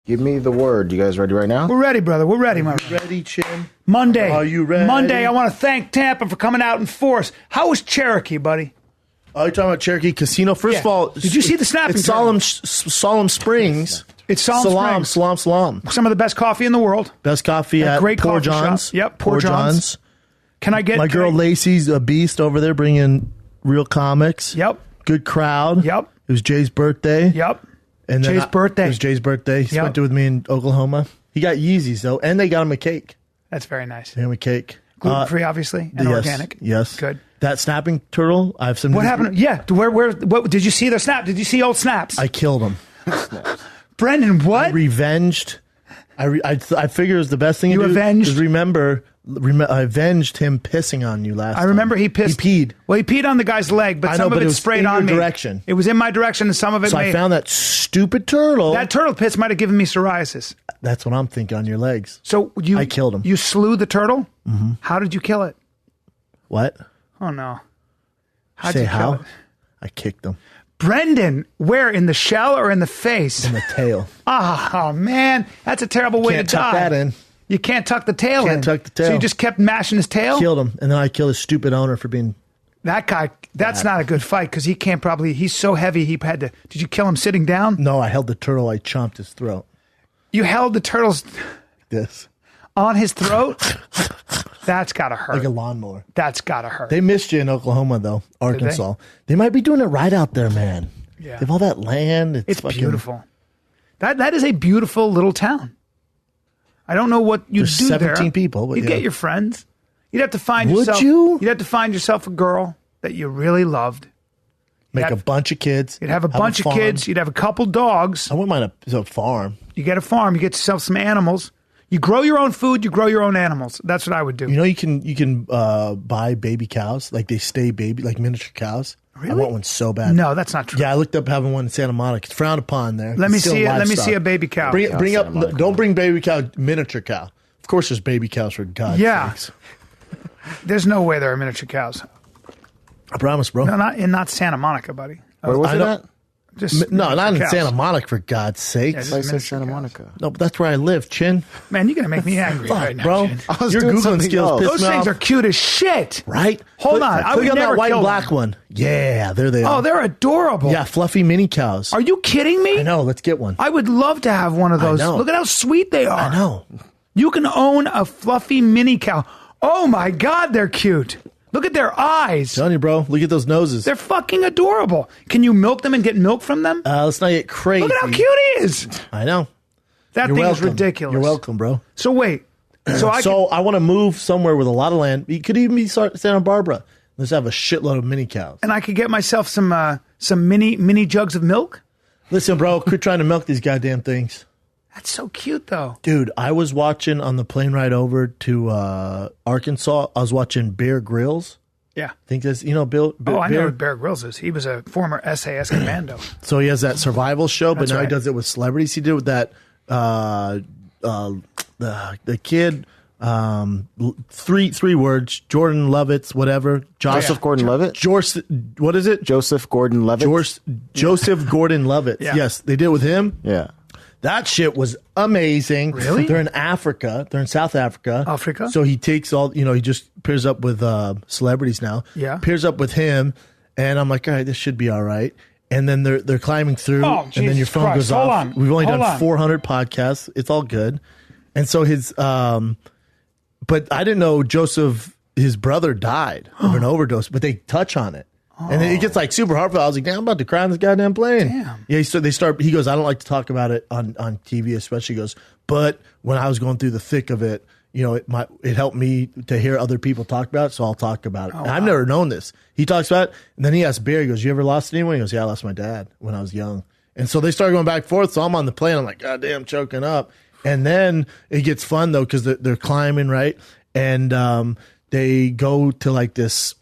Give me the word. You guys ready right now? We're ready, brother. We're ready, my friend. Ready, Chin? Monday. Are you ready? Monday, I want to thank Tampa for coming out in force. How was Cherokee, buddy? Oh, you're talking about Cherokee Casino? First of all, did you see the snapping? It's Solemn Springs. It's Solemn Springs. Salam. Some of the best coffee in the world. Best coffee at great Poor coffee John's. shop. Yep, Poor John's. Can I get my girl Lacey's a beast over there bringing real comics. Yep. Good crowd. Yep. It was Jay's birthday. Yep. And then Jay's birthday. It was Jay's birthday. He spent it with me in Oklahoma. He got Yeezys though, and they got him a cake. That's very nice. They got him a cake. Gluten-free, obviously, and organic. Yes. Good. That snapping turtle, I have some. What happened? Yeah. What did you see the snap? Did you see old snaps? I killed him. Brendan, what? I revenged. I figured it was the best thing to do. You avenged? Is remember, I avenged him pissing on you last time. I remember he pissed. He peed. Well, he peed on the guy's leg, but some of it sprayed on me. Direction. It was in my direction, and some of it So I found that stupid turtle. That turtle piss might have given me psoriasis. That's what I'm thinking on your legs. So I killed him. You slew the turtle? Mm-hmm. How did you kill it? What? Oh, no. How'd you kill it? I kicked him. Brendan, where? In the shell or in the face? In the tail. Oh, man. That's a terrible way to die. Can't tuck that in. You can't tuck the tail in. Can't tuck the tail. So you just kept mashing his tail? Killed him. And then I killed his stupid owner for being... That guy, that's not a good fight because he can't probably... He's so heavy he had to... Did you kill him sitting down? No, I held the turtle. I chomped his throat. You held the turtle's... This. On his throat? That's got to hurt. Like a lawnmower. That's got to hurt. They missed you in Oklahoma, though. Arkansas. They might be doing it right out there, man. Yeah. They have all that land. It's beautiful. That is a beautiful little town. I don't know what you'd do there. 17 people. You'd get your friends. You'd have to find Would yourself... you? You'd have to find yourself a girl that you really loved. Make a bunch of kids. You'd have a bunch of kids. You'd have a couple dogs. I wouldn't mind a farm. You get a farm. You get yourself some animals. You grow your own food. You grow your own animals. That's what I would do. You know, you can buy baby cows. Like they stay baby, like miniature cows. Really? I want one so bad. No, that's not true. Yeah, I looked up having one in Santa Monica. It's frowned upon there. Let me see it. Let me see a baby cow. Bring up. Don't bring baby cow. Miniature cow. Of course, there's baby cows for God's sakes. There's no way there are miniature cows. I promise, bro. No, not Santa Monica, buddy. Where was it at? Just not in cows. Santa Monica, for God's sakes. Yeah, I said Santa Monica. No, but that's where I live, Chin. Man, you're gonna make me angry Fuck, right now, bro. Chin. Your Googling skills piss Those me things off. are cute as shit. Right? Hold on. I would Click on never that white kill and black one. Yeah, there they are. Oh, they're adorable. Yeah, fluffy mini cows. Are you kidding me? I know. Let's get one. I would love to have one of those. I know. Look at how sweet they are. I know. You can own a fluffy mini cow. Oh my God, they're cute. Look at their eyes. I'm telling you, bro. Look at those noses. They're fucking adorable. Can you milk them and get milk from them? Let's not get crazy. Look at how cute he is. I know. That You're thing welcome. is ridiculous. You're welcome, bro. So wait. So I want to move somewhere with a lot of land. It could even be Santa Barbara. Let's have a shitload of mini cows. and I could get myself some mini jugs of milk. Listen, bro, quit trying to milk these goddamn things. That's so cute, though. Dude, I was watching on the plane ride over to Arkansas. I was watching Bear Grylls. Yeah. I think that's, Bill. I know who Bear Grylls is. He was a former SAS commando. So he has that survival show, but That's now he right. does it with celebrities. He did it with that the kid. Three words. Jordan Lovitz, whatever. Joseph Gordon-Levitt? What is it? Joseph Gordon-Levitt? Joseph Gordon-Levitt. Yeah. Yes, they did it with him. Yeah. That shit was amazing. Really? They're in Africa. They're in South Africa. Africa? So he takes all, he just pairs up with celebrities now. Yeah. Pairs up with him. And I'm like, all right, this should be all right. And then they're climbing through. Oh, and then Jesus your phone Christ. goes Hold off. on. We've only Hold done on. 400 podcasts. It's all good. And so his, but I didn't know his brother died of an overdose, but they touch on it. And then it gets like super hard for. I was like, damn, I'm about to cry on this goddamn plane. Damn. Yeah, he goes, I don't like to talk about it on TV, especially. He goes, but when I was going through the thick of it, it helped me to hear other people talk about it, so I'll talk about it. And I've never known this. He talks about it, and then he asks Barry, he goes, you ever lost anyone? He goes, yeah, I lost my dad when I was young. And so they start going back and forth, so I'm on the plane, I'm like, God damn, choking up. And then it gets fun, though, because they're climbing, right? And they go to like this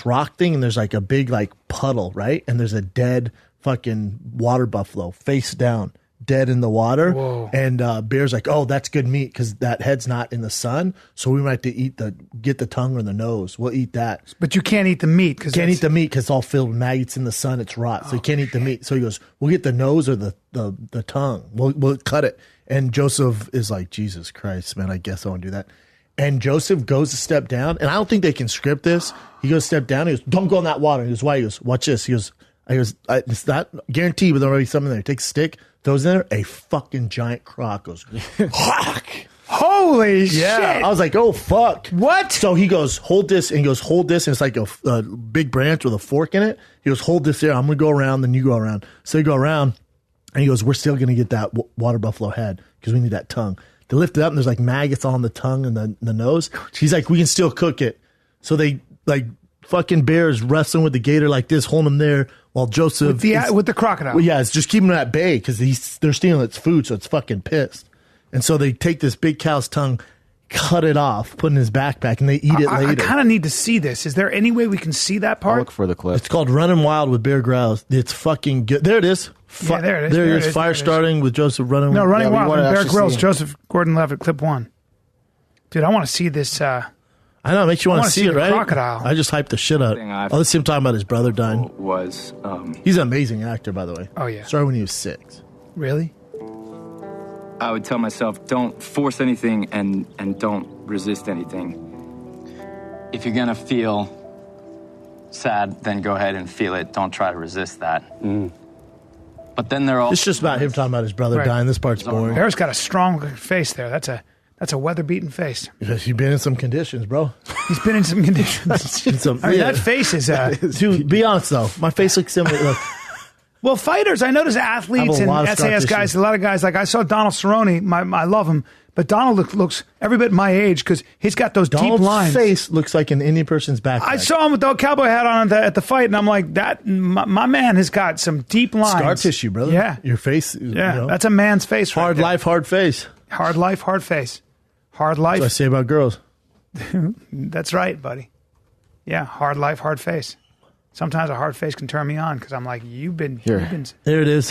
rock thing, and there's like a big like puddle, right? And there's a dead fucking water buffalo face down, dead in the water. Whoa. And Bear's like, oh, that's good meat because that head's not in the sun. So we might have to get the tongue or the nose. We'll eat that. But you can't eat the meat because Can't eat the meat because it's all filled with maggots in the sun. It's rot. So you can't eat the meat. So he goes, we'll get the nose or the tongue. We'll cut it. And Joseph is like, Jesus Christ, man, I guess I won't do that. And Joseph goes to step down, and I don't think they can script this. He goes to step down. He goes, don't go in that water. He goes, why? He goes, watch this. He goes, it's not guaranteed, but there'll be something there. He takes a stick, throws it in there. A fucking giant croc goes, holy shit. I was like, oh, fuck. What? So he goes, hold this, and he goes, hold this, and it's like a big branch with a fork in it. He goes, hold this there. I'm going to go around, then you go around. So you go around, and he goes, we're still going to get that water buffalo head because we need that tongue. They lift it up, and there's like maggots on the tongue and the nose. He's like, we can still cook it. So they, like, fucking Bear's wrestling with the gator like this, holding him there, while Joseph... With the crocodile. Well, yeah, it's just keeping him at bay because they're stealing its food, so it's fucking pissed. And so they take this big cow's tongue, cut it off, put it in his backpack, and they eat it later. I kind of need to see this. Is there any way we can see that part? I'll look for the clip. It's called Running Wild with Bear Grylls. It's fucking good. There it is. Yeah, there it is. There There it it is. is. Fire There it is. starting with Joseph running. No, Running Yeah, we Wild. wanna Bear actually Grylls, see it. Joseph Gordon-Levitt, clip 1. Dude, I want to see this. I know, it makes you want to wanna see see it, the right? crocodile. I just hyped the shit out. Thing I've- Oh, this is him talking about his brother dying. Was He's an amazing actor, by the way. Oh, yeah. Started when he was 6. Really? I would tell myself, don't force anything and don't resist anything. If you're gonna feel sad, then go ahead and feel it. Don't try to resist that. But then there are It's just about him talking about his brother Right. dying. This part's boring. Bear's got a strong face there. That's a weather-beaten face. You've been in some conditions, bro. He's been in some conditions. I mean, that face is... Dude, be honest, though. My face looks similar. Look, Well, fighters, I notice athletes I have a and lot of scar SAS guys, tissue. a lot of guys, like I saw Donald Cerrone, I love him, but Donald looks every bit my age because he's got those Donald's deep lines. face looks like an Indian person's backpack. I saw him with the cowboy hat on at the fight, and I'm like, my man has got some deep lines. Scar tissue, brother. Yeah. Your face. Yeah, that's a man's face right hard there. life, hard face. Hard life, hard face. Hard That's what I life. say about girls. That's right, buddy. Yeah, hard life, hard face. Sometimes a hard face can turn me on because I'm like, you've been... There it is.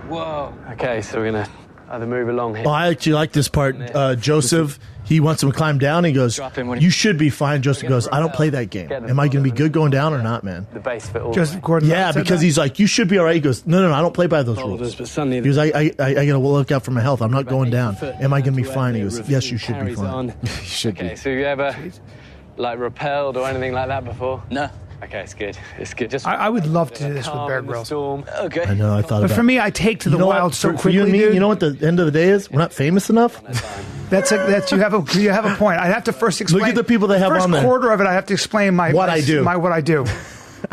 Whoa. Okay, so we're going to either move along here. Oh, I actually like this part. Joseph, he wants him to climb down. He goes, Drop him when you should be fine. Joseph goes, I don't play that game. Am I going to be good going down or not, man? The base fit all Joseph right. Gordon. Yeah, because he's like, you should be all right. He goes, no, I don't play by those Boulders, rules. but suddenly He goes, I got to look out for my health. I'm not going down. Am I going to be fine? He goes, yes, you should be fine. You should Okay, be. so you ever like rappelled or anything like that before? No. Okay, it's good. It's good. Just I would love to do this with calm Bear in the Grylls. storm. Okay. I know, I thought But about for it. me, I take to the You know wild what? so For quickly, you and me, dude. you know what the end of the day is? We're not famous enough. You have a point. I have to first explain. Look at the people they have first on there. quarter of it, I have to explain What I do. what I do.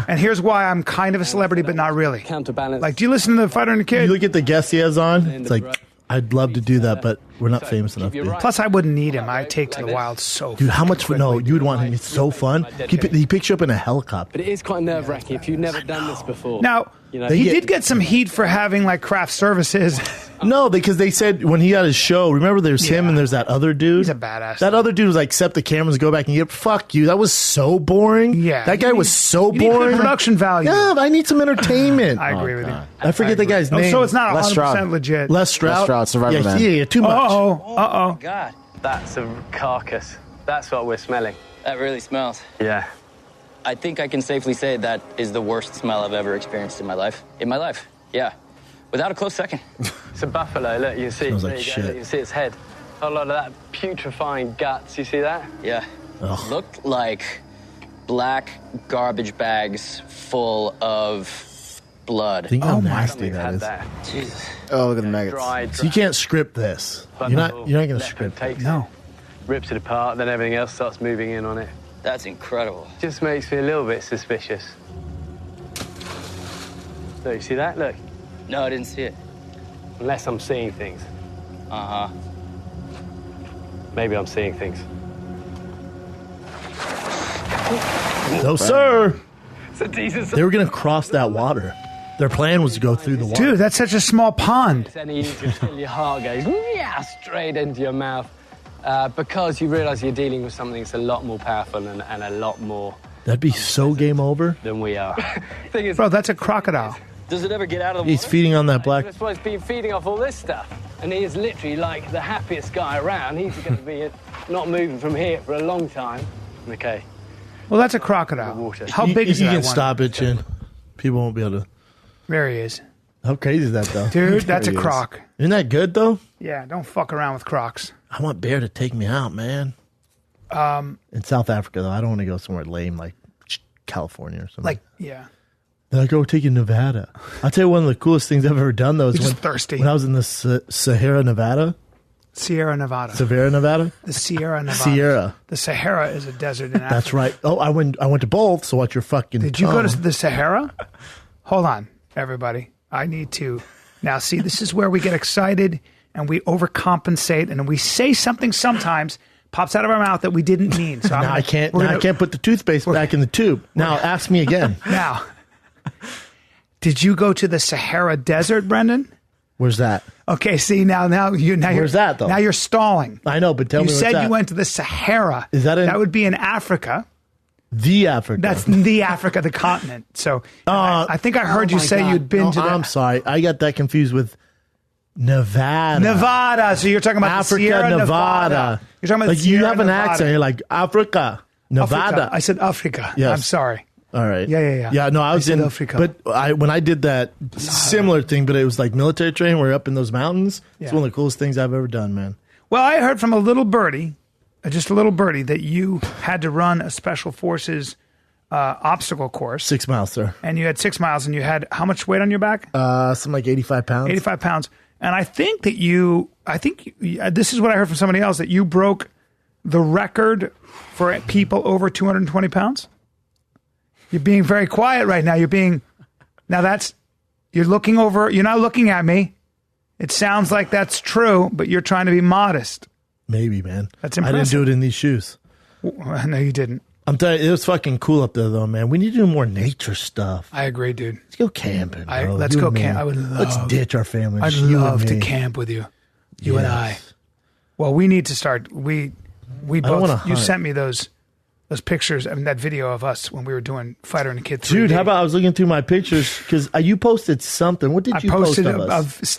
And here's why I'm kind of a celebrity, but not really. Counterbalance. Like, do you listen to the Fighter and the You Kid? look at the guests he has on. It's like, I'd love to do that, but we're not famous enough. you're Dude. right. Plus, I wouldn't need him. I take to the wild so. Dude, how much fun? No, quickly, you would want him. It's so fun. He picks you up in a helicopter. But it is quite nerve-wracking if you've never done this before. Now, You know, he They did get some heat for having like craft services. No, because they said when he had his show, remember there's him Yeah. and there's that other dude? He's a badass. That other dude was like, accept the cameras, go back and get, fuck you. That was so boring. Yeah. That guy You was need- so you need good boring. production value. Yeah, I need some entertainment. I agree with you. I forget the guy's Oh, name. so it's not Les 100% Stroud. legit. Les Stroud. Les Stroud, Survivor yeah, Man. Yeah, too much. Uh-oh. God, That's a carcass. That's what we're smelling. that really smells. Yeah. I think I can safely say that is the worst smell I've ever experienced in my life. Yeah. Without a close second. It's a buffalo. Look, you can see. Smells there like you shit. go. You can see its head. A lot of that putrefying guts. You see that? Yeah. Ugh. Looked like black garbage bags full of blood. Think how Oh my nasty Something's that had is. that. Jesus. Oh, look at the maggots. Dried. So you can't script this. You're not going to Leopard script it. takes No. it, rips it apart, then everything else starts moving in on it. That's incredible. Just makes me a little bit suspicious. Look, you see that? Look. No, I didn't see it. Unless I'm seeing things. Uh-huh. Maybe I'm seeing things. No, sir. It's a decent. They were going to cross that water. Their plan was to go through the water. Dude, that's such a small pond. Any until your heart goes yeah, straight into your mouth because you realise you're dealing with something that's a lot more powerful and a lot more That'd be so game over. than we are. Thing is, Bro, that's a crocodile. Does it ever get out of the He's water? feeding on that black. That's why he's been feeding off all this stuff. And he is literally like the happiest guy around. He's going to be not moving from here for a long time. Okay. Well, that's a crocodile. Water. How big is you that can one? stop it, Chin. People won't be able to. There he is. How crazy is that, though? Dude, that's a There he is. croc. Isn't that good, though? Yeah, don't fuck around with crocs. I want Bear to take me out, man. In South Africa, though, I don't want to go somewhere lame like California or something. Like, yeah. Then I go take you to Nevada. I'll tell you one of the coolest things I've ever done, though, is You're just thirsty. when I was in the Sahara, Nevada. Sierra Nevada. Sahara, Nevada? The Sierra Nevada. Sierra. The Sahara is a desert in Africa. That's right. Oh, I went to both, so watch your fucking Did you go to tongue. the Sahara? Hold on, everybody. I need to. Now, see, this is where we get excited and we overcompensate and we say something sometimes pops out of our mouth that we didn't mean. So Now I can't put the toothpaste back in the tube. Now ask me again. Now, did you go to the Sahara Desert, Brendan? Where's that? Okay, see, now Where's that, though? Now you're stalling. I know, but tell You me what's said that. you went to the Sahara. Is that in- That would be in Africa. The Africa. That's the Africa, the continent. So I think I heard you my say God. you'd been No, to that. I'm sorry. I got that confused with Nevada. Nevada. So you're talking about Africa, the Sierra Nevada. Nevada. You're talking about like the Sierra you have an Nevada. accent. You're like Africa, Nevada. Africa. I said Africa. Yes. I'm sorry. All right. Yeah. Yeah, no, I was said in Africa. But when I did that similar thing, but it was like military training. We're up in those mountains. It's Yeah. one of the coolest things I've ever done, man. Well, I heard from a little birdie, just a little birdie, that you had to run a special forces obstacle course. 6 miles, sir. And you had 6 miles, and you had how much weight on your back? Something like 85 pounds. 85 pounds. And I think this is what I heard from somebody else, that you broke the record for people over 220 pounds. You're being very quiet right now. You're looking over, you're not looking at me. It sounds like that's true, but you're trying to be modest. Maybe, man. That's I didn't impressive. do it in these shoes. No, you didn't. I'm telling you, it was fucking cool up there, though, man. We need to do more nature stuff. I agree, dude. Let's go camping, bro. Let's You go and me. camp. I would love. Let's ditch our family. I'd Just you and love to me. camp with you. You and I. Yes. Well, we need to start. We don't both. wanna You hunt. sent me those pictures. I mean, that video of us when we were doing Fighter and the Kid 3D. Dude, how about I was looking through my pictures because you posted something. What did you posted post of us?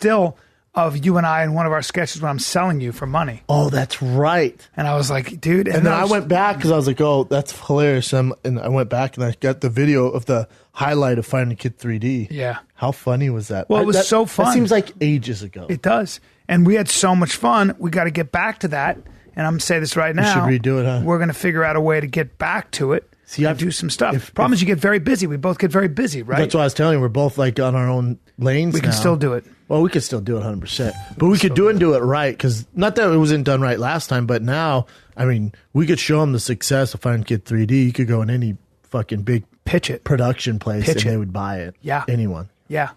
of you and I in one of our sketches when I'm selling you for money, Oh, that's right. and I was like, dude. And then I went back because I was like, oh, that's hilarious. And I went back and I got the video of the highlight of Finding Kid 3D. Yeah. How funny was that? Well, it was so fun. That seems like ages ago. It does, and we had so much fun. We got to get back to that. And I'm gonna say this right now. should redo it, huh? We're gonna figure out a way to get back to it. See, and I've- do some stuff. if- Problem is, you get very busy. We both get very busy, right? That's what I was telling you. We're both like on our own lanes. We can now. still do it. Well, we could still do it 100%. But we could do it and do it right. Because not that it wasn't done right last time, but now, I mean, we could show them the success of Finding Kid 3D. You could go in any fucking big Pitch it. production place Pitch and it. they would buy it. Yeah. Anyone. Yeah,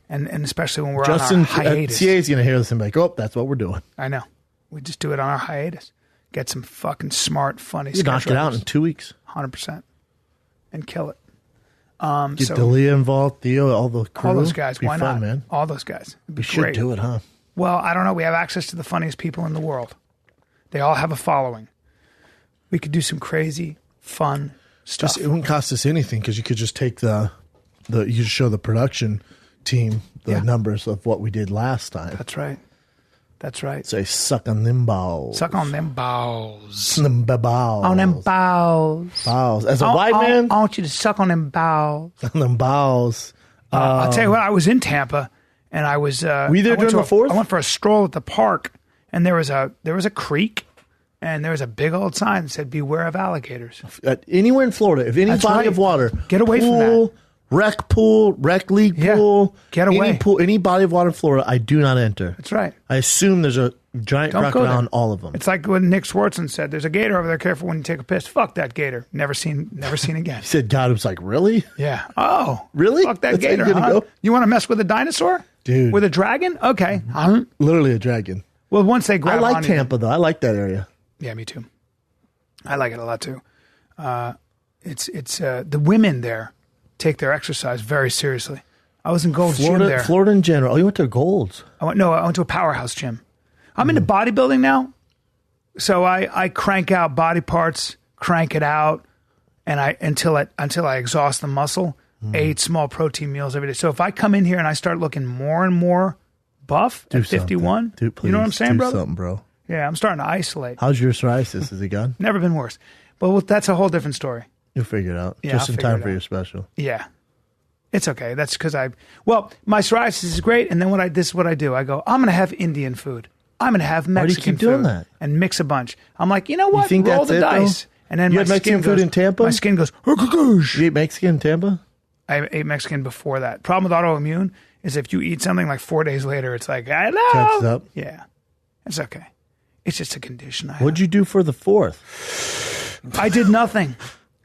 and especially when we're Justin on our hiatus. CA is going to hear this and be like, oh, that's what we're doing. I know. We just do it on our hiatus. Get some fucking smart, funny. You knock sketch it out writers. in 2 weeks. 100%, and kill it. Get So Delia involved, Theo, all the crew. all those guys. It'd be Why fun, not, man? All those guys. It'd be We should great. do it, huh? Well, I don't know. We have access to the funniest people in the world. They all have a following. We could do some crazy, fun stuff. Just, it wouldn't cost us anything because you could just take you just show the production team the Yeah. numbers of what we did last time. That's right. That's right. Say, suck on them balls. Suck on them balls. Them balls. On them balls. Balls. As a white man, I want you to suck on them balls. on them balls. I'll tell you what. I was in Tampa, and I was. Were you there I went during the 4th? I went for a stroll at the park, and there was a creek, and there was a big old sign that said "Beware of alligators." Anywhere in Florida, if any That's body right. of water, Get away from pool, rec league Yeah. pool, Get away. any body of water in Florida, I do not enter. That's right. I assume there's a giant Don't go crocodile there. on all of them. It's like when Nick Swartzen said, "There's a gator over there. Careful when you take a piss." Fuck that gator. Never seen again. He said, God, it was like, really? Yeah. Oh, Really? Fuck that That's how gator. you're gonna Huh? go? You want to mess with a dinosaur, Dude. With a dragon? Okay. Huh? Literally a dragon. Well, once they grab I like onto you- Tampa, though. I like that area. Yeah, me too. I like it a lot too. It's the women there take their exercise very seriously. I was in Gold's Gym there. Florida in general. Oh, you went to Gold's. I went to a powerhouse gym. I'm into bodybuilding now, so I crank out body parts, crank it out, and until I exhaust the muscle. 8 small protein meals every day. So if I come in here and I start looking more and more buff at 51, Dude, please, you know what I'm saying, do brother? something, bro. Yeah, I'm starting to isolate. How's your psoriasis? Is it gone? Never been worse. But that's a whole different story. You'll figure it out. Yeah, Just I'll in figure time it for out. your special. Yeah. It's okay. That's because my psoriasis is great. And then this is what I do. I go, I'm going to have Indian food. I'm going to have Mexican Why do you keep doing food that? And mix a bunch. I'm like, you know what? think Roll that's the it, dice. though? And then You my had Mexican skin food goes, in Tampa? My skin goes, You ate Mexican in Tampa? I ate Mexican before that. Problem with autoimmune is if you eat something like 4 days later, it's like, I know. Catches up. Yeah. It's okay. It's just a condition I What'd you do for the 4th? I did nothing.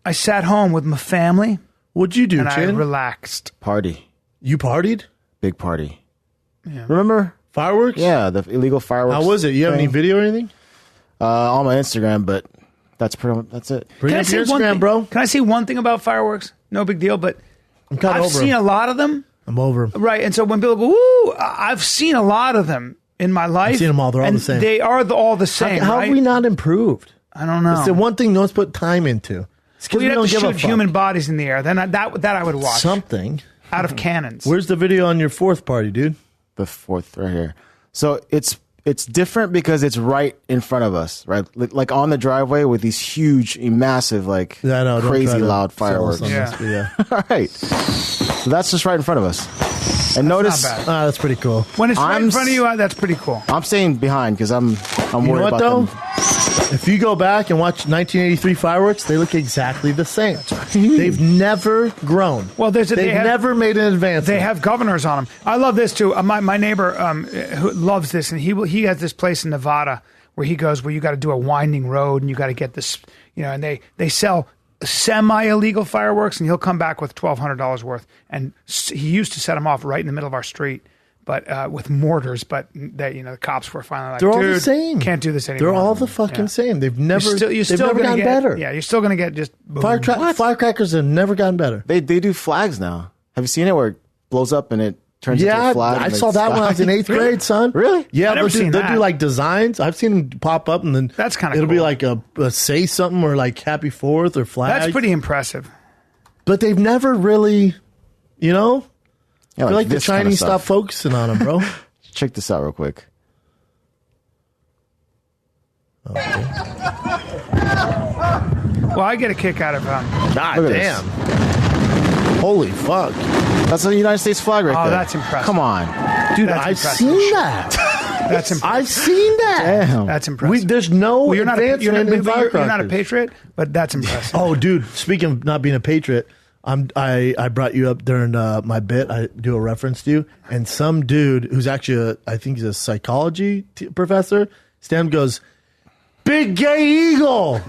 I sat home with my family What'd you do, and I Chin? relaxed. Party. You partied? Big party. Yeah. Remember? Fireworks? Yeah, the illegal fireworks. How was it? You have any thing. video or anything? On my Instagram, but that's it. Bring up your one Instagram, thing? bro. Can I say one thing about fireworks? No big deal, but I'm kind of I've over seen them. a lot of them. I'm over them. Right, and so when people go, "Woo!" I've seen a lot of them in my life. I've seen them all. They're all and the same. They are all the same. How right? have we not improved? I don't know. It's the one thing no one's put time into. It's because Well, we you'd have don't to give a shoot fuck. human bodies in the air. Then that I would watch Something. out of cannons. Where's the video on your 4th party, dude? The 4th right here. So it's different because it's right in front of us, right? Like on the driveway with these huge, massive, like Yeah, I know, don't try crazy to loud sell us fireworks. on Yeah. this, but yeah. All right. So that's just right in front of us. And notice, not bad. That's pretty cool. When it's right in I'm front of you, that's pretty cool. I'm staying behind because I'm You worried know what, about though? them. If you go back and watch 1983 fireworks, they look exactly the same. They've never grown. Well, They've never made an advance. They have governors on them. I love this too. My neighbor who loves this, and he has this place in Nevada where he goes where you got to do a winding road and you got to get this, and they sell semi-illegal fireworks, and he'll come back with $1,200 worth. And he used to set them off right in the middle of our street, but with mortars. But the cops were finally like, They're all dude, the same. Can't do this anymore. They're all the fucking same. They've never, You're still they've never gonna gotten get, better. Yeah, you're still going to get just boom. Firecrackers have never gotten better. They do flags now. Have you seen it where it blows up and it turns into Yeah, a flag? I in the saw that when I was in sky? 8th grade, son. Really? Yeah, I've never seen they'll that. do like designs. I've seen them pop up, and then That's kinda it'll be cool. like a say something or like Happy 4th or flag. That's pretty impressive. But they've never really, Yeah, I feel like the this kind of Chinese stuff. stopped focusing on them, bro. Check this out real quick. Well, I get a kick out of God Look at damn. Holy fuck. That's the United States flag right Oh, there. that's impressive. Come on. Dude, That's I've impressive. seen that. That's impressive. I've seen that. Damn. That's impressive. There's no Well, you're not a advancement in firecrackers. patriot, but that's impressive. Oh, dude, speaking of not being a patriot, I brought you up during my bit. I do a reference to you, and some dude who's actually I think he's a psychology professor, Stan goes, "Big gay eagle,"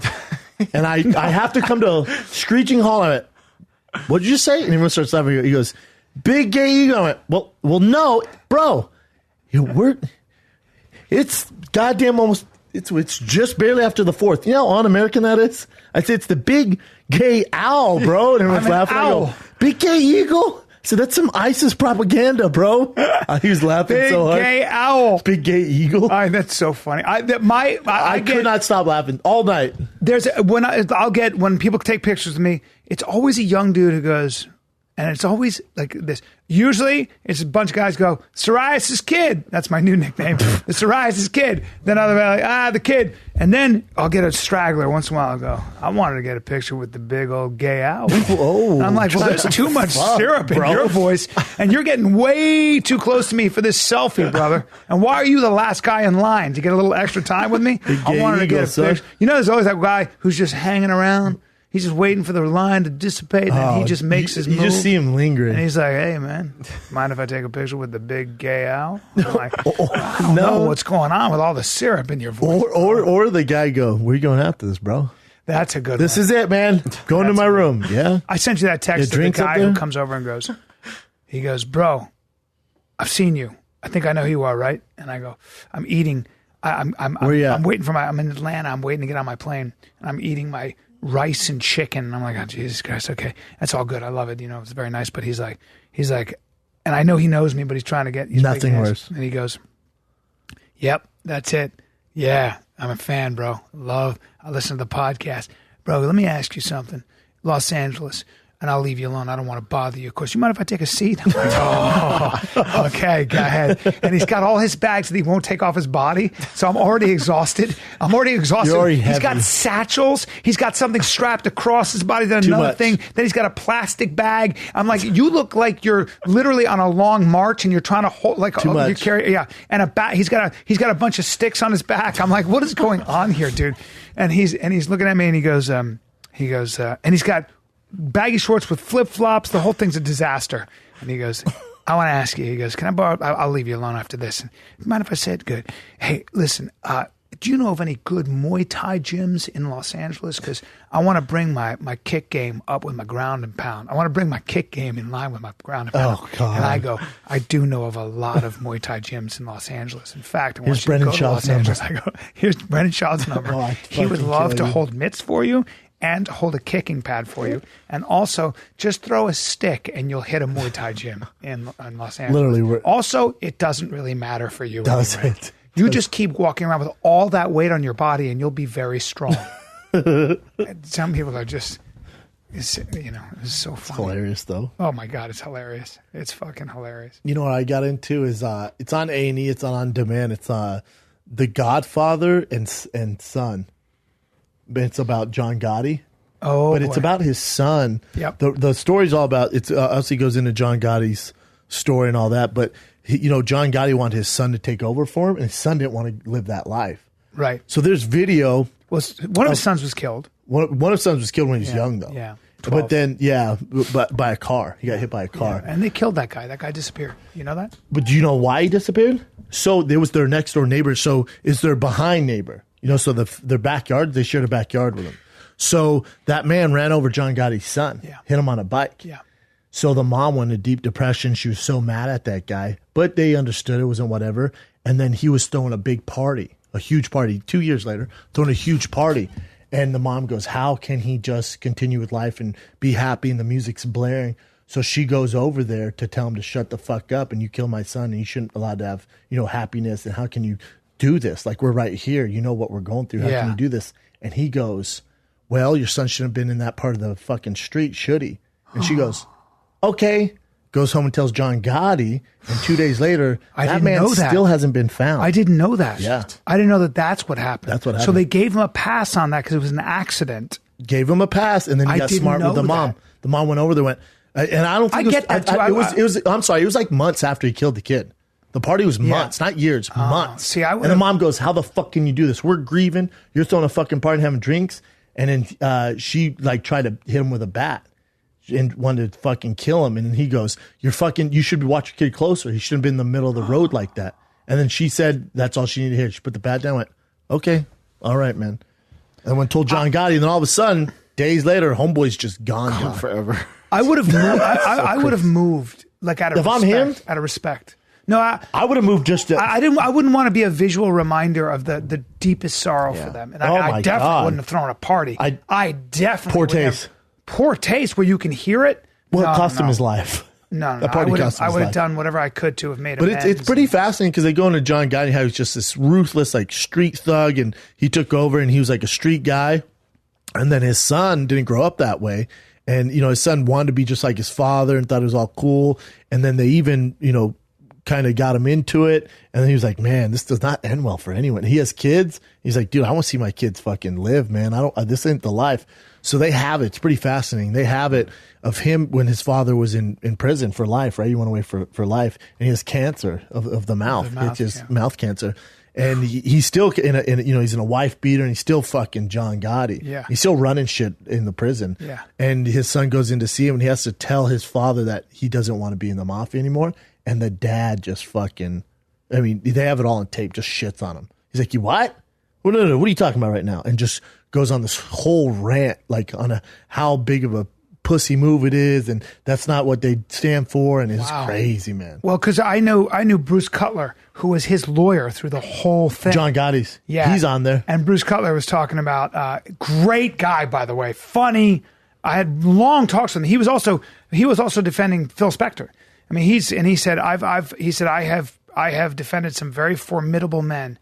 and I have to come to a screeching halt on it. What'd you say? And everyone starts laughing. He goes, "Big gay eagle." I went, well, no, bro. It's goddamn almost. It's just barely after the 4th. You know how un-American that is? I said it's the big gay owl, bro. And everyone's I'm an laughing. I owl. go, "Big gay eagle." So that's some ISIS propaganda, bro. He was laughing Big so hard. gay owl. Big gay eagle. That's so funny. I could not stop laughing all night. When people take pictures of me, it's always a young dude who goes, and it's always like this. Usually, it's a bunch of guys go, "Psoriasis kid." That's my new nickname, the psoriasis kid. Then other guys like, the kid. And then I'll get a straggler once in a while. I'll go, "I wanted to get a picture with the big old gay owl." Oh, And I'm like, well, there's too much fuck, syrup in bro. your voice, and you're getting way too close to me for this selfie, brother. And why are you the last guy in line to get a little extra time with me? I gay wanted to get eagle, a son. picture. There's always that guy who's just hanging around. He's just waiting for the line to dissipate, and then he just makes his You move. just see him lingering. And he's like, "Hey, man, mind if I take a picture with the big gay owl?" I'm like, I don't no. know what's going on with all the syrup in your voice. Or the guy go, "Where you going after this, bro?" That's a good This one. is it, man. Going to That's my good. room. Yeah. I sent you that text Yeah, of the drinks up guy who there? comes over and goes, "Bro, I've seen you. I think I know who you are, right?" And I go, "I'm eating. I'm Where you at? I'm waiting I'm in Atlanta. I'm waiting to get on my plane, and I'm eating my rice and chicken." And I'm like, "Oh, Jesus Christ. Okay. That's all good. I love it. It's very nice." But he's like, and I know he knows me, but he's trying to get his Nothing big ass. worse. And he goes, "Yep, that's it. Yeah, I'm a fan, bro. I listen to the podcast. Bro, let me ask you something. Los Angeles, and I'll leave you alone. I don't want to bother you. Of course, you mind if I take a seat? I'm like, oh, okay, go ahead. And he's got all his bags that he won't take off his body. So I'm already exhausted. You're already He's got heavy. satchels. He's got something strapped across his body. Then another much. thing. Then he's got a plastic bag. I'm like, you look like you're literally on a long march and you're trying to hold like Too much. you carry and a bat. He's got a bunch of sticks on his back. I'm like, what is going on here, dude? And he's looking at me and he goes, and he's got baggy shorts with flip flops. The whole thing's a disaster. And he goes, I want to ask you. He goes, can I borrow? I'll leave you alone after this. Mind if I say it? Good. Hey, listen. Do you know of any good Muay Thai gyms in Los Angeles? Because I want to bring my kick game up with my ground and pound. I want to bring my kick game in line with my ground and pound. Oh, God. And I go, I do know of a lot of Muay Thai gyms in Los Angeles. In fact, I want Here's you to Brendan go to Shaw's Los Angeles. I go, here's Brendan Shaw's number. Oh, I'd He would fucking love kill to you. hold mitts for you and hold a kicking pad for you. And also, just throw a stick and you'll hit a Muay Thai gym in Los Angeles. Literally, Also, it doesn't really matter for you Does anyway. it? You just keep walking around with all that weight on your body and you'll be very strong. Some people are just, it's so funny. Hilarious though. Oh my God, it's hilarious. It's fucking hilarious. You know what I got into is it's on A&E, it's on demand. It's The Godfather and Son. It's about John Gotti. Oh, But it's boy. about his son. Yep. The story's all about, it's obviously goes into John Gotti's story and all that, but John Gotti wanted his son to take over for him, and his son didn't want to live that life. Right. So there's video. One of his sons was killed. One of his sons was killed when he was young, though. Yeah. 12. But then, but by a car. He got hit by a car. And they killed that guy. That guy disappeared. You know that? But do you know why he disappeared? So there was their next door neighbor. So it's their behind neighbor. So their backyard, they shared a backyard with him. So that man ran over John Gotti's son, hit him on a bike. Yeah. So the mom went into deep depression. She was so mad at that guy, but they understood it wasn't whatever. And then he was throwing a big party, a huge party. 2 years later, throwing a huge party. And the mom goes, how can he just continue with life and be happy? And the music's blaring. So she goes over there to tell him to shut the fuck up and you kill my son and you shouldn't allowed to have, happiness. And how can you do this? Like, we're right here. You know what we're going through. How can you do this? And he goes, well, your son shouldn't have been in that part of the fucking street, should he? And she goes, okay. Goes home and tells John Gotti, and 2 days later, that man still hasn't been found. I didn't know that. Yeah. I didn't know that that's what happened. That's what So happened. they gave him a pass on that because it was an accident. Gave him a pass, and then he I got didn't smart with know the mom. that. The mom went over there, went, and I don't think I get that, too. it was. I'm sorry, it was like months after he killed the kid. The party was months, not years, months. see, I and the mom goes, "How the fuck can you do this? We're grieving. You're throwing a fucking party and having drinks." And then she tried to hit him with a bat and wanted to fucking kill him. And then he goes, you should watch your kid closer. He shouldn't have been in the middle of the road like that. And then she said, that's all she needed to hear. She put the bat down and went, okay, all right, man. And when told John Gotti, and then all of a sudden, days later, homeboy's just gone forever. I would have moved. I would have moved like out of If respect. I'm him? Out of respect. No, I would have moved just to. I wouldn't want to be a visual reminder of the deepest sorrow for them. And Oh I my definitely God. wouldn't have thrown a party. I definitely Poor would have- taste. Poor taste where you can hear it. Well, No, it cost him no. his life. No, That party cost him I his would have life. done whatever I could to have made But amends. it's pretty fascinating because they go into John Gotti, how he's just this ruthless, like street thug, and he took over and he was like a street guy. And then his son didn't grow up that way. And, his son wanted to be just like his father and thought it was all cool. And then they even, kind of got him into it. And then he was like, man, this does not end well for anyone. He has kids. He's like, dude, I want to see my kids fucking live, man. This ain't the life. So they have it. It's pretty fascinating. They have it of him when his father was in prison for life, right? He went away for life. And he has cancer of the mouth. It's his mouth cancer. And he's still he's in a wife beater and he's still fucking John Gotti. Yeah. He's still running shit in the prison. Yeah. And his son goes in to see him and he has to tell his father that he doesn't want to be in the mafia anymore. And the dad just fucking, they have it all on tape, just shits on him. He's like, you what? Well, no, what are you talking about right now? And just goes on this whole rant, like on how big of a pussy move it is. And that's not what they stand for. And it's crazy, man. Well, because I knew Bruce Cutler, who was his lawyer through the whole thing. John Gotti's. Yeah. He's on there. And Bruce Cutler was talking about, great guy, by the way, funny. I had long talks with him. He was also defending Phil Spector. He said I have defended some very formidable men,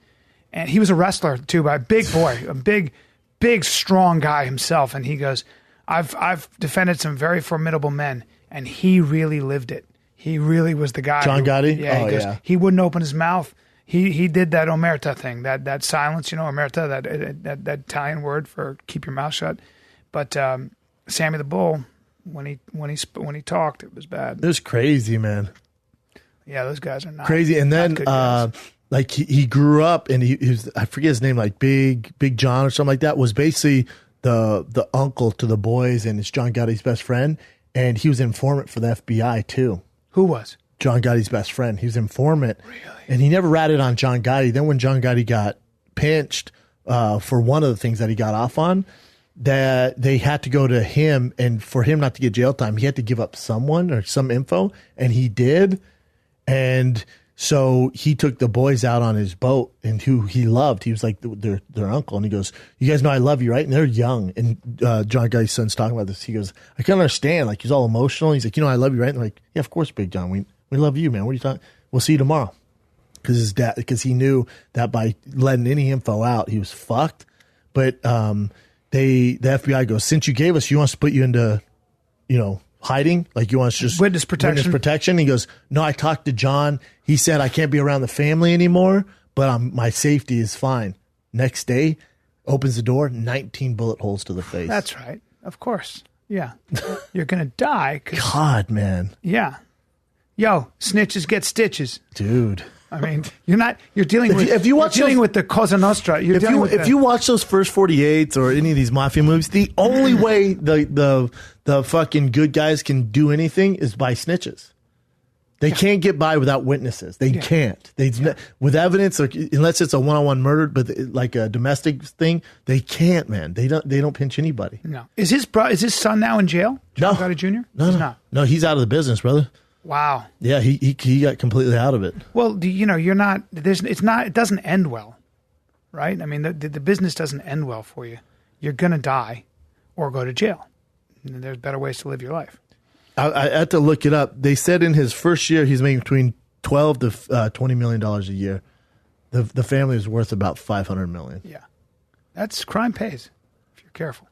and he was a wrestler too, but a big boy, a big strong guy himself. And he goes, I've defended some very formidable men, and he really lived it. He really was the guy. John Gotti? Yeah, Oh, yeah. He wouldn't open his mouth. He did that omerta thing, that silence, omerta, that Italian word for keep your mouth shut. But Sammy the Bull, when he talked, it was bad. It was crazy, man. Yeah, those guys are not crazy. And then like he grew up, and he was, I forget his name, like Big John or something like that, was basically the uncle to the boys, and it's John Gotti's best friend, and he was an informant for the FBI too. Who was? John Gotti's best friend. He was an informant. Really? And he never ratted on John Gotti. Then when John Gotti got pinched for one of the things that he got off on, that they had to go to him, and for him not to get jail time, he had to give up someone or some info, and he did. And so he took the boys out on his boat, and who he loved, he was like their uncle, and he goes, "You guys know I love you, right?" And they're young, and John Gotti's son's talking about this. He goes, "I can't understand." Like, he's all emotional. He's like, "You know I love you, right?" And they're like, "Yeah, of course, Big John. We love you, man. What are you talking? We'll see you tomorrow." Because he knew that by letting any info out, he was fucked. But the FBI goes, "Since you gave us, he wants to put you into, hiding, like you want to just witness protection." He goes, "No, I talked to John. He said I can't be around the family anymore, but my safety is fine." Next day, opens the door, 19 bullet holes to the face. That's right. Of course. Yeah. You're going to die. God, man. Yeah. Yo, snitches get stitches. Dude. I mean, you're dealing with, with the Cosa Nostra. If you watch those first 48s or any of these mafia movies, the only way the fucking good guys can do anything is by snitches. They can't get by without witnesses. They can't. With evidence, unless it's a one-on-one murder, but like a domestic thing, they can't, man. They don't pinch anybody. No. Is his son now in jail? John Gotti Jr.? No, he's out of the business, brother. Wow. Yeah, he got completely out of it. Well, you're not. It doesn't end well, right? I mean, the business doesn't end well for you. You're gonna die, or go to jail. And there's better ways to live your life. I had to look it up. They said in his first year he's making between $12 to $20 million a year. The family is worth about $500 million. Yeah, that's crime pays if you're careful.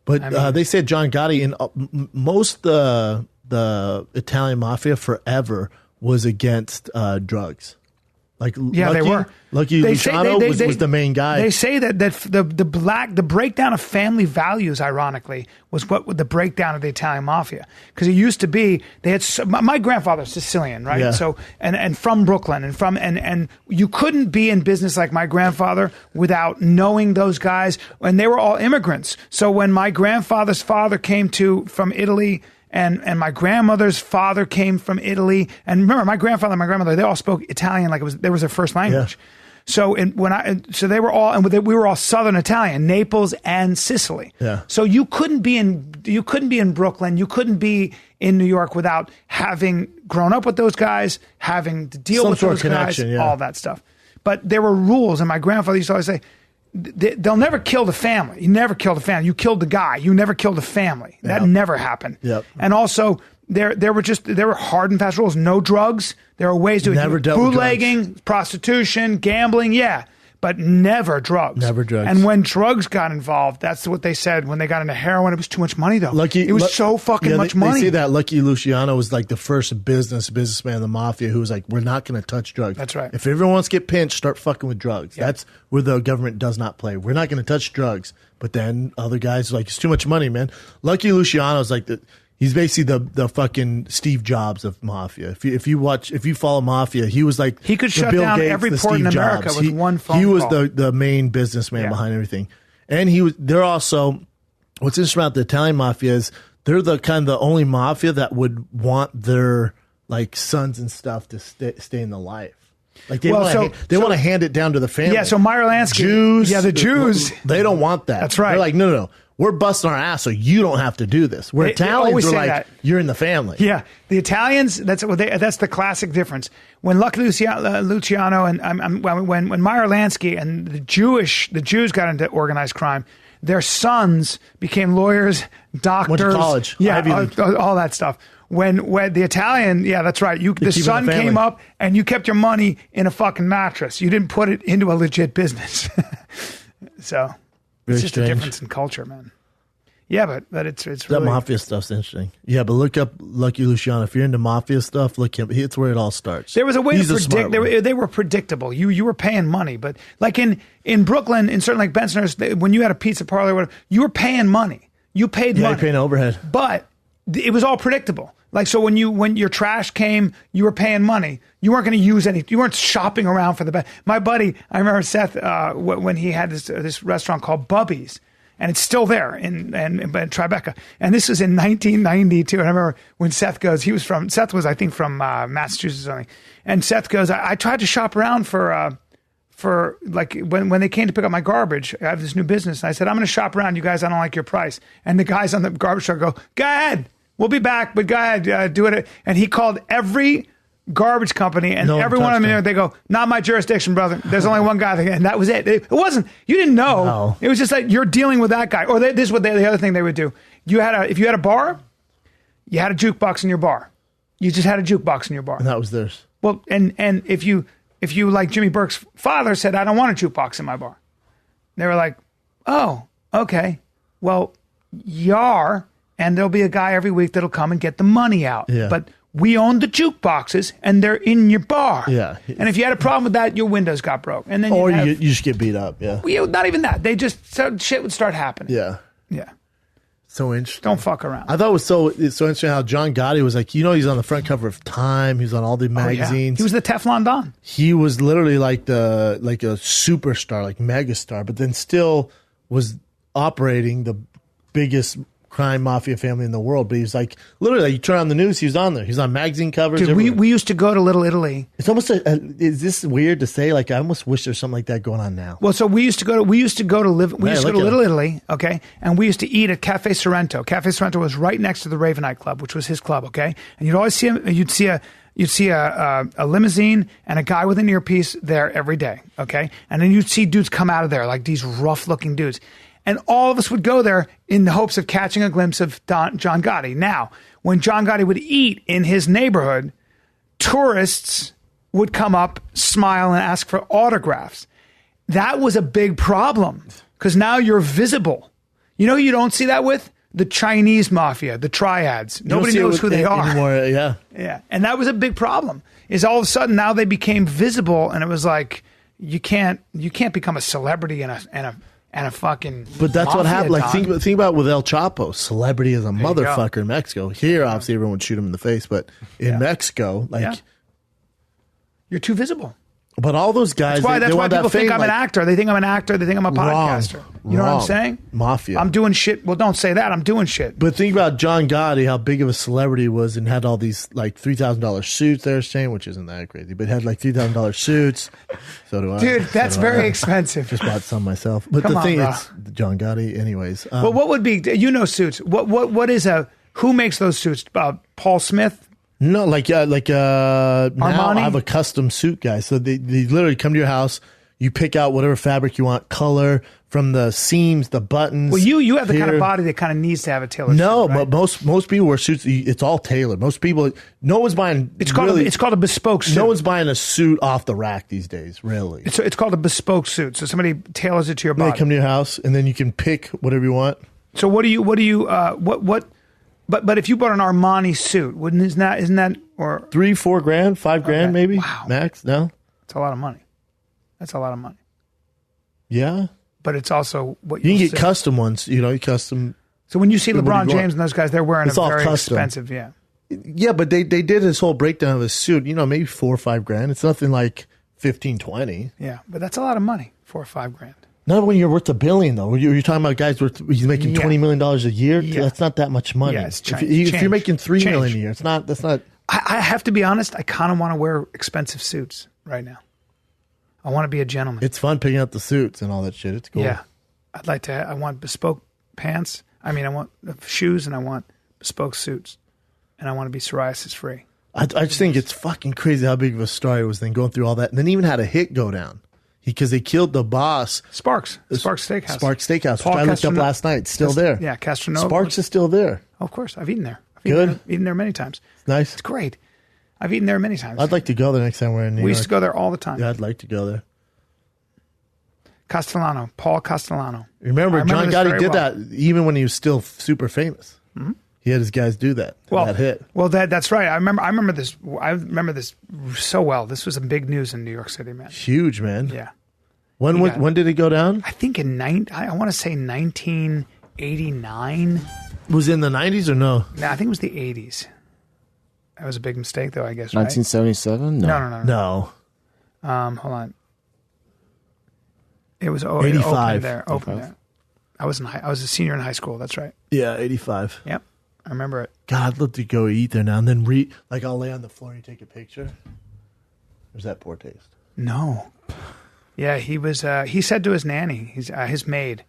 But they said John Gotti in most the Italian mafia forever was against drugs. Like, they were. Lucky Luciano was the main guy. They say that the breakdown of family values, ironically, was what the breakdown of the Italian mafia. Because it used to be they had my grandfather's Sicilian, right? Yeah. So and from Brooklyn and you couldn't be in business like my grandfather without knowing those guys, and they were all immigrants. So when my grandfather's father came from Italy. And my grandmother's father came from Italy. And remember, my grandfather and my grandmother, they all spoke Italian like it was their first language. Yeah. So they were all, and we were all Southern Italian, Naples and Sicily. Yeah. So you couldn't be in Brooklyn, you couldn't be in New York without having grown up with those guys, having to deal with those guys, all that stuff. But there were rules, and my grandfather used to always say, they'll never kill the family. You never kill the family. You killed the guy. You never killed the family. That never happened. Yep. And also, there were hard and fast rules. No drugs. There are ways to never dealt with bootlegging, prostitution, gambling. Yeah, but never drugs. Never drugs. And when drugs got involved, that's what they said. When they got into heroin, it was too much money, though. It was so fucking much money. They say that Lucky Luciano was like the first businessman in the mafia who was like, we're not going to touch drugs. That's right. If everyone wants to get pinched, start fucking with drugs. Yeah. That's where the government does not play. We're not going to touch drugs. But then other guys are like, it's too much money, man. Lucky Luciano's like he's basically the fucking Steve Jobs of mafia. If you follow mafia, he was like he could shut Bill down Gates, every the port Steve in America Jobs. with one phone He was call. the main businessman behind everything. And they're also, what's interesting about the Italian mafia is they're the only mafia that would want their like sons and stuff to stay in the life. Like they want to hand it down to the family. Yeah, so Meyer Lansky. Jews. Yeah, the Jews. They don't want that. That's right. They're like, no. We're busting our ass so you don't have to do this. We're Italians, we're like, that. You're in the family. Yeah. The Italians, that's the classic difference. When Lucky Luciano and when Meyer Lansky and the Jews got into organized crime, their sons became lawyers, doctors. Went to college. Yeah, all that stuff. When the Italian, yeah, that's right. The son came up and you kept your money in a fucking mattress. You didn't put it into a legit business. So... It's just a difference in culture, man. Yeah, but it's That really Mafia stuff's interesting. Yeah, but look up Lucky Luciano. If you're into Mafia stuff, look him. It's where it all starts. There was a way He's to a smart predict. one. They were predictable. You were paying money, but like in Brooklyn, in certain like Bensonhurst, when you had a pizza parlor, or whatever, you were paying money. You paid money. Yeah, paying overhead. But it was all predictable. Like, so when your trash came, you were paying money. You weren't going to use any. You weren't shopping around for the best. My buddy, I remember Seth when he had this restaurant called Bubby's, and it's still there in Tribeca. And this was in 1992. And I remember when Seth was I think from Massachusetts or something. And Seth goes, I tried to shop around for like when they came to pick up my garbage. I have this new business. And I said, I'm going to shop around. You guys, I don't like your price. And the guys on the garbage truck go ahead. We'll be back, but go ahead, do it. And he called every garbage company, and every one of them, they go, not my jurisdiction, brother. There's only one guy. And that was it. It wasn't, you didn't know. No. It was just like, you're dealing with that guy. Or this is what the other thing they would do. If you had a bar, you had a jukebox in your bar. You just had a jukebox in your bar. And that was theirs. Well, and if you like Jimmy Burke's father said, I don't want a jukebox in my bar. They were like, oh, okay. Well, and there'll be a guy every week that'll come and get the money out. Yeah. But we own the jukeboxes, and they're in your bar. Yeah. And if you had a problem with that, your windows got broke. And then you just get beat up. Yeah. Not even that. Shit would start happening. Yeah. Yeah. So interesting. Don't fuck around. I thought it's so interesting how John Gotti was like, he's on the front cover of Time. He's on all the magazines. He was the Teflon Don. He was literally like a superstar, like megastar, but then still was operating the biggest crime mafia family in the world. But he's like, literally, you turn on the news, he was on there. He's on magazine covers. Dude, we used to go to Little Italy. It's almost is this weird to say? Like, I almost wish there's something like that going on now. Well, so we used to go to Little Italy, okay, and we used to eat at Cafe Sorrento. Cafe Sorrento was right next to the Ravenite Club, which was his club, okay, and you'd always see him. You'd see a limousine and a guy with an earpiece there every day, okay, and then you'd see dudes come out of there like these rough-looking dudes. And all of us would go there in the hopes of catching a glimpse of John Gotti. Now, when John Gotti would eat in his neighborhood, tourists would come up, smile, and ask for autographs. That was a big problem because now you're visible. You know who you don't see that with? The Chinese mafia, the triads. Nobody knows who they are. Anymore, yeah. Yeah. And that was a big problem, is all of a sudden now they became visible, and it was like, you can't become a celebrity and a fucking. But that's what happened. Like, Don. think about with El Chapo, celebrity as a motherfucker in Mexico. Here, obviously, everyone would shoot him in the face, but in Mexico, you're too visible. But all those guys, that's why people think I'm an actor. They think I'm an actor. They think I'm a podcaster. You know what I'm saying? Mafia. I'm doing shit. Well, don't say that. I'm doing shit. But think about John Gotti, how big of a celebrity he was, and had all these like $3,000 suits they're saying, which isn't that crazy, but had like $3,000 suits. So do I. Dude, that's very expensive. Just bought some myself. But the thing is, John Gotti, anyways. But what would be, suits? What is who makes those suits? Paul Smith? No, now Armani? I have a custom suit guy. So they literally come to your house, you pick out whatever fabric you want, color, from the seams, the buttons. Well, you have the kind of body that kind of needs to have a tailored suit, right? But most people wear suits. It's all tailored. Most people, no one's buying. It's called a bespoke suit. No one's buying a suit off the rack these days, really. It's called a bespoke suit. So somebody tailors it to your body. They come to your house, and then you can pick whatever you want. So But if you bought an Armani suit, isn't that or $3-4 grand, $5 grand maybe? Wow. Max? No? That's a lot of money. That's a lot of money. Yeah. But it's also what you can get custom ones, custom. So when you see LeBron James and those guys, they're wearing very expensive, yeah. Yeah, but they did this whole breakdown of his suit, maybe $4 or $5 grand. It's nothing like 15, 20. Yeah, but that's a lot of money, $4 or $5 grand. Not when you're worth $1 billion, though. You're talking about guys he's making $20 million a year. Yeah. That's not that much money. Yeah, it's if you're making $3 million a year, that's not. I have to be honest. I kind of want to wear expensive suits right now. I want to be a gentleman. It's fun picking out the suits and all that shit. It's cool. Yeah, I'd like to. I want bespoke pants. I want shoes, and I want bespoke suits, and I want to be psoriasis free. I just think it's fucking crazy how big of a story it was. Then going through all that, and then even had a hit go down. Because they killed the boss. Sparks Steakhouse. Sparks Steakhouse, which I looked up last night. It's still there. Yeah, Castronova. Sparks is still there. Oh, of course. I've eaten there. Eaten there many times. It's nice. It's great. I've eaten there many times. I'd like to go there next time we're in New York. We used to go there all the time. Yeah, I'd like to go there. Castellano, Paul Castellano. Remember, John Gotti did that even when he was still super famous. Mm-hmm. He had his guys do that. That hit. Well, that's right. I remember this. I remember this so well. This was a big news in New York City, man. Huge, man. Yeah. When did it go down? I think I want to say 1989. Was it in the 90s or no? No, I think it was the 80s. That was a big mistake, though, I guess, right? 1977? No. Hold on. It was 85. Open there. I was a senior in high school. That's right. Yeah, 85. Yep. I remember it. God, I'd love to go eat there now and then I'll lay on the floor and you take a picture. Or is that poor taste? No. Yeah, he was. He said to his nanny, his maid,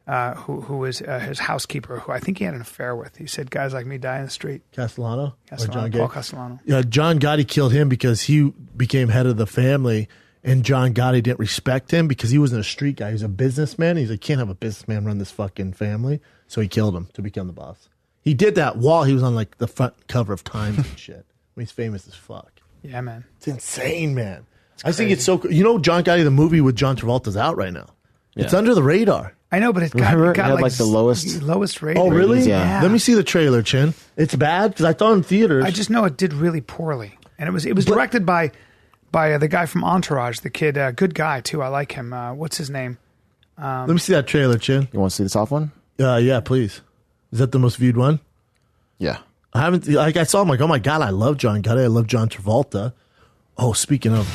who was his housekeeper, who I think he had an affair with. He said, "Guys like me die in the street." Castellano? Or John Paul Gotti? Castellano. Yeah, John Gotti killed him because he became head of the family, and John Gotti didn't respect him because he wasn't a street guy. He was a businessman. He's like, can't have a businessman run this fucking family. So he killed him to become the boss. He did that while he was on like the front cover of Times and shit. He's famous as fuck. Yeah, man. It's insane, man. I think it's so cool. You know, John Gotti, the movie with John Travolta's out right now. Yeah. It's under the radar. I know, but it got like the lowest rating. Oh, really? Yeah. Let me see the trailer, Chin. It's bad because I thought in theaters. I just know it did really poorly, and it was directed by the guy from Entourage, the kid, good guy too. I like him. What's his name? Let me see that trailer, Chin. You want to see the top one? Yeah, please. Is that the most viewed one? Yeah. I haven't. I saw him like, oh my god, I love John Gotti. I love John Travolta. Oh, speaking of,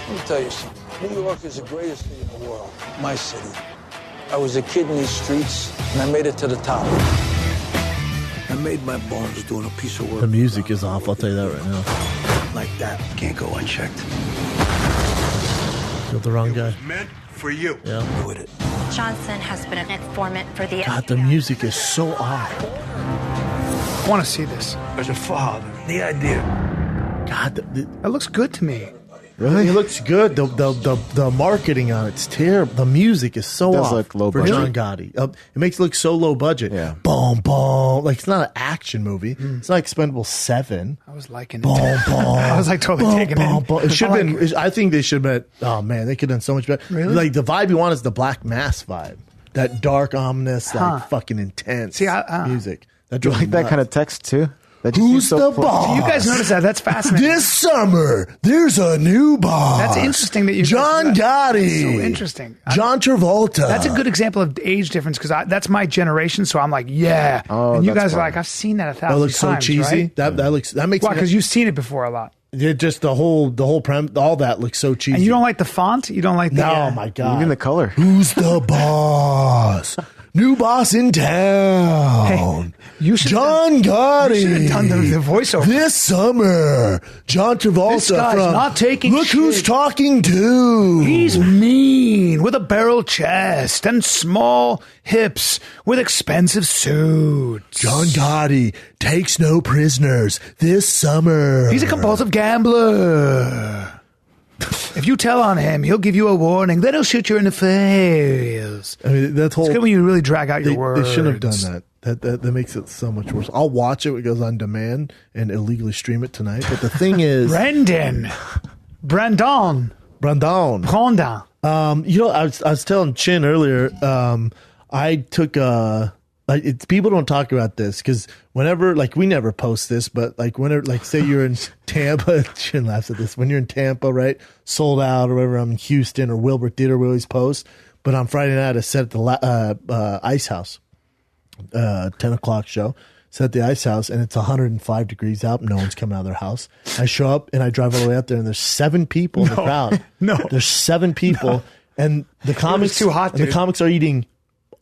Let me tell you something. New York is the greatest city in the world. My city. I was a kid in these streets, and I made it to the top. I made my bones doing a piece of work. the music is off. I'll tell you that right now. Like that can't go unchecked. Killed the wrong guy. Meant for you. Yeah. With it. Johnson has been an informant for the God, the music is so off. I want to see this. As a father, the idea. God, It looks good to me. really, it looks good. The marketing on it's terrible. The music is so Does off look low for budget. John Gotti. It makes it look so low budget. Yeah. Boom, boom. Like it's not an action movie. It's not Expendable 7. I was liking it. Boom, boom. I was like totally taking it. It should have been. I think they should have been. Oh man, they could have done so much better. Really? Like the vibe you want is the Black Mass vibe. That dark, ominous, like fucking intense music. That Do you like that kind of text too? That just Who's seems so the boss? Do you guys notice that? That's fascinating. This summer, there's a new boss. That's interesting that you. John Gotti. So interesting. John Travolta. That's a good example of age difference because that's my generation. So I'm like, yeah. Oh, and you that's guys are fun. like, I've seen that 1,000 That looks so times. cheesy. Right? That makes Why? Because you've seen it before a lot. just the whole all that looks so cheesy. And you don't like the font? You don't like the. No, my God. Even the color. Who's the boss? New boss in town. Hey, you should John Gotti. You should have done the voiceover. This summer, John Travolta This guy's from not taking Look shit. Who's Talking To. He's mean with a barrel chest and small hips with expensive suits. John Gotti takes no prisoners this summer. He's a compulsive gambler. If you tell on him, he'll give you a warning. Then he'll shoot you in the face. I mean, that whole It's good when you really drag out your they words. shouldn't have done that. That makes it so much worse. I'll watch it when it goes on demand and illegally stream it tonight. But the thing is, Brandon. Brandon. Brandon. You know, I was telling Chin earlier. I took people don't talk about this because whenever, like, we never post this, but like whenever, like, say you're in Tampa, Chin laughs at this. When you're in Tampa, right, sold out or whatever. I'm in Houston or Wilbur Theater. We always post. But on Friday night, I set at the Ice House, 10:00 show. Set at the Ice House, and it's 105 degrees out. No one's coming out of their house. I show up and I drive all the way out there, and there's 7 people in the crowd. No. There's 7 people, and the comics too hot, and the dude. comics are eating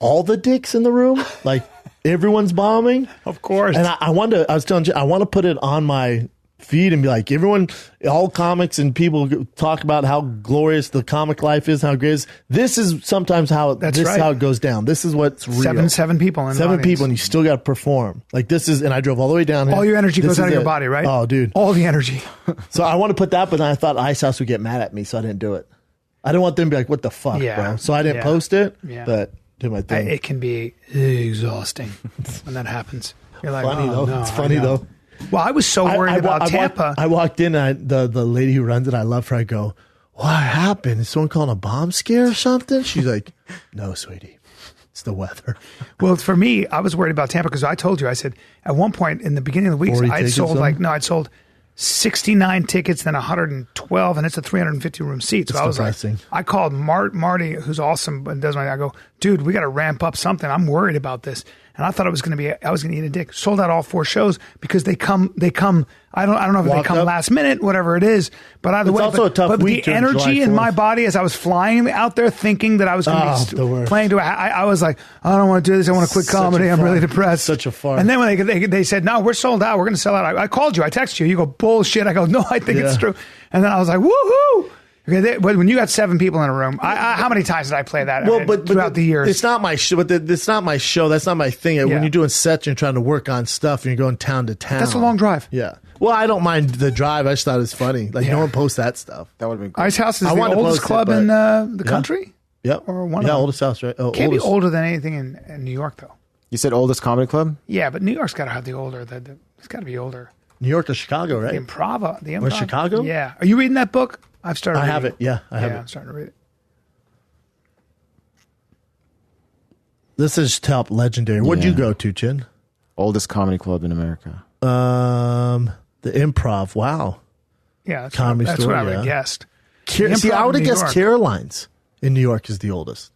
all the dicks in the room. Like everyone's bombing. Of course. And I was telling you, I want to put it on my feed and be like, everyone, all comics and people talk about how glorious the comic life is, how great it is. This is sometimes how That's this right. is how it goes down. This is what's real. Seven people in the 7 audience. people, and you still got to perform. Like this is, and I drove all the way down here. All your energy This goes out is of your it. body, right? Oh, dude. All the energy. So I want to put that, but then I thought Ice House would get mad at me, so I didn't do it. I didn't want them to be like, "What the fuck, Yeah. bro?" So I didn't Yeah. post it. Yeah. But do my thing. It can be exhausting when that happens. You're like, funny oh, though. no, It's I funny know. though. Well, I was so worried about Tampa. I walked in, and the lady who runs it, I love her. I go, what happened? Is someone calling a bomb scare or something? She's like, no, sweetie. It's the weather. Well, for me, I was worried about Tampa because I told you, I said, at one point in the beginning of the week, I'd sold 69 tickets, then 112, and it's a 350 room seat. So I was depressing. like, I called Marty, who's awesome and does my, I go, dude, we got to ramp up something. I'm worried about this. And I thought it was going to be, I was going to eat a dick. Sold out all 4 shows because they come, I don't know if they come last minute, whatever it is, but either way, also a tough week the energy in my body as I was flying out there thinking that I was going to be playing to, I was like, I don't want to do this. I want to quit comedy. I'm really depressed. Such a fun. And then when they said, no, we're sold out. We're going to sell out. I called you. I texted you. You go, bullshit. I go, no, I think it's true. And then I was like, woohoo. Okay, but when you got 7 people in a room, how many times did I play that? Well, but throughout the years, it's not my show. But it's not my show. That's not my thing. When you're doing sets, and you're trying to work on stuff, and you're going town to town. That's a long drive. Yeah. Well, I don't mind the drive. I just thought it was funny. Like no one posts that stuff. That would have been cool. Ice House is the oldest club in the country. Yep. Or one of them. Oldest house, right? Can't be older than anything in New York, though. You said oldest comedy club? Yeah, but New York's got to have the older. It's got to be older. New York or Chicago, right? The Improv. Or Chicago? Yeah. Are you reading that book? I've started. I have it. Yeah, I have it. I'm starting to read it. This is top legendary. What'd you go to, Chin? Oldest comedy club in America. The Improv. Wow. Yeah, that's Comedy that's Store, what I would have guessed. See, I would have guessed Caroline's in New York is the oldest.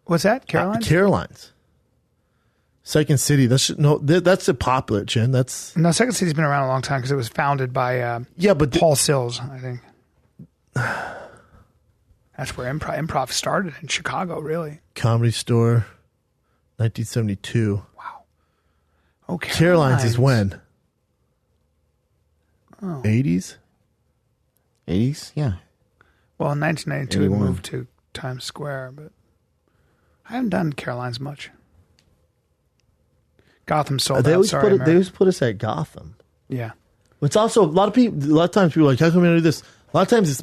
What's that? Caroline's? Caroline's. Second City. That's a popular, Chin. No, Second City's been around a long time because it was founded by Paul Sills, I think. That's where improv started in Chicago, really. Comedy Store, 1972. Wow. Okay. Caroline's is when? 80s? 80s? Yeah. Well, in 1992, 81. it moved to Times Square, but I haven't done Caroline's much. Gotham sold out. They always put us at Gotham. Yeah. It's also a lot of times people are like, how come you do this? A lot of times it's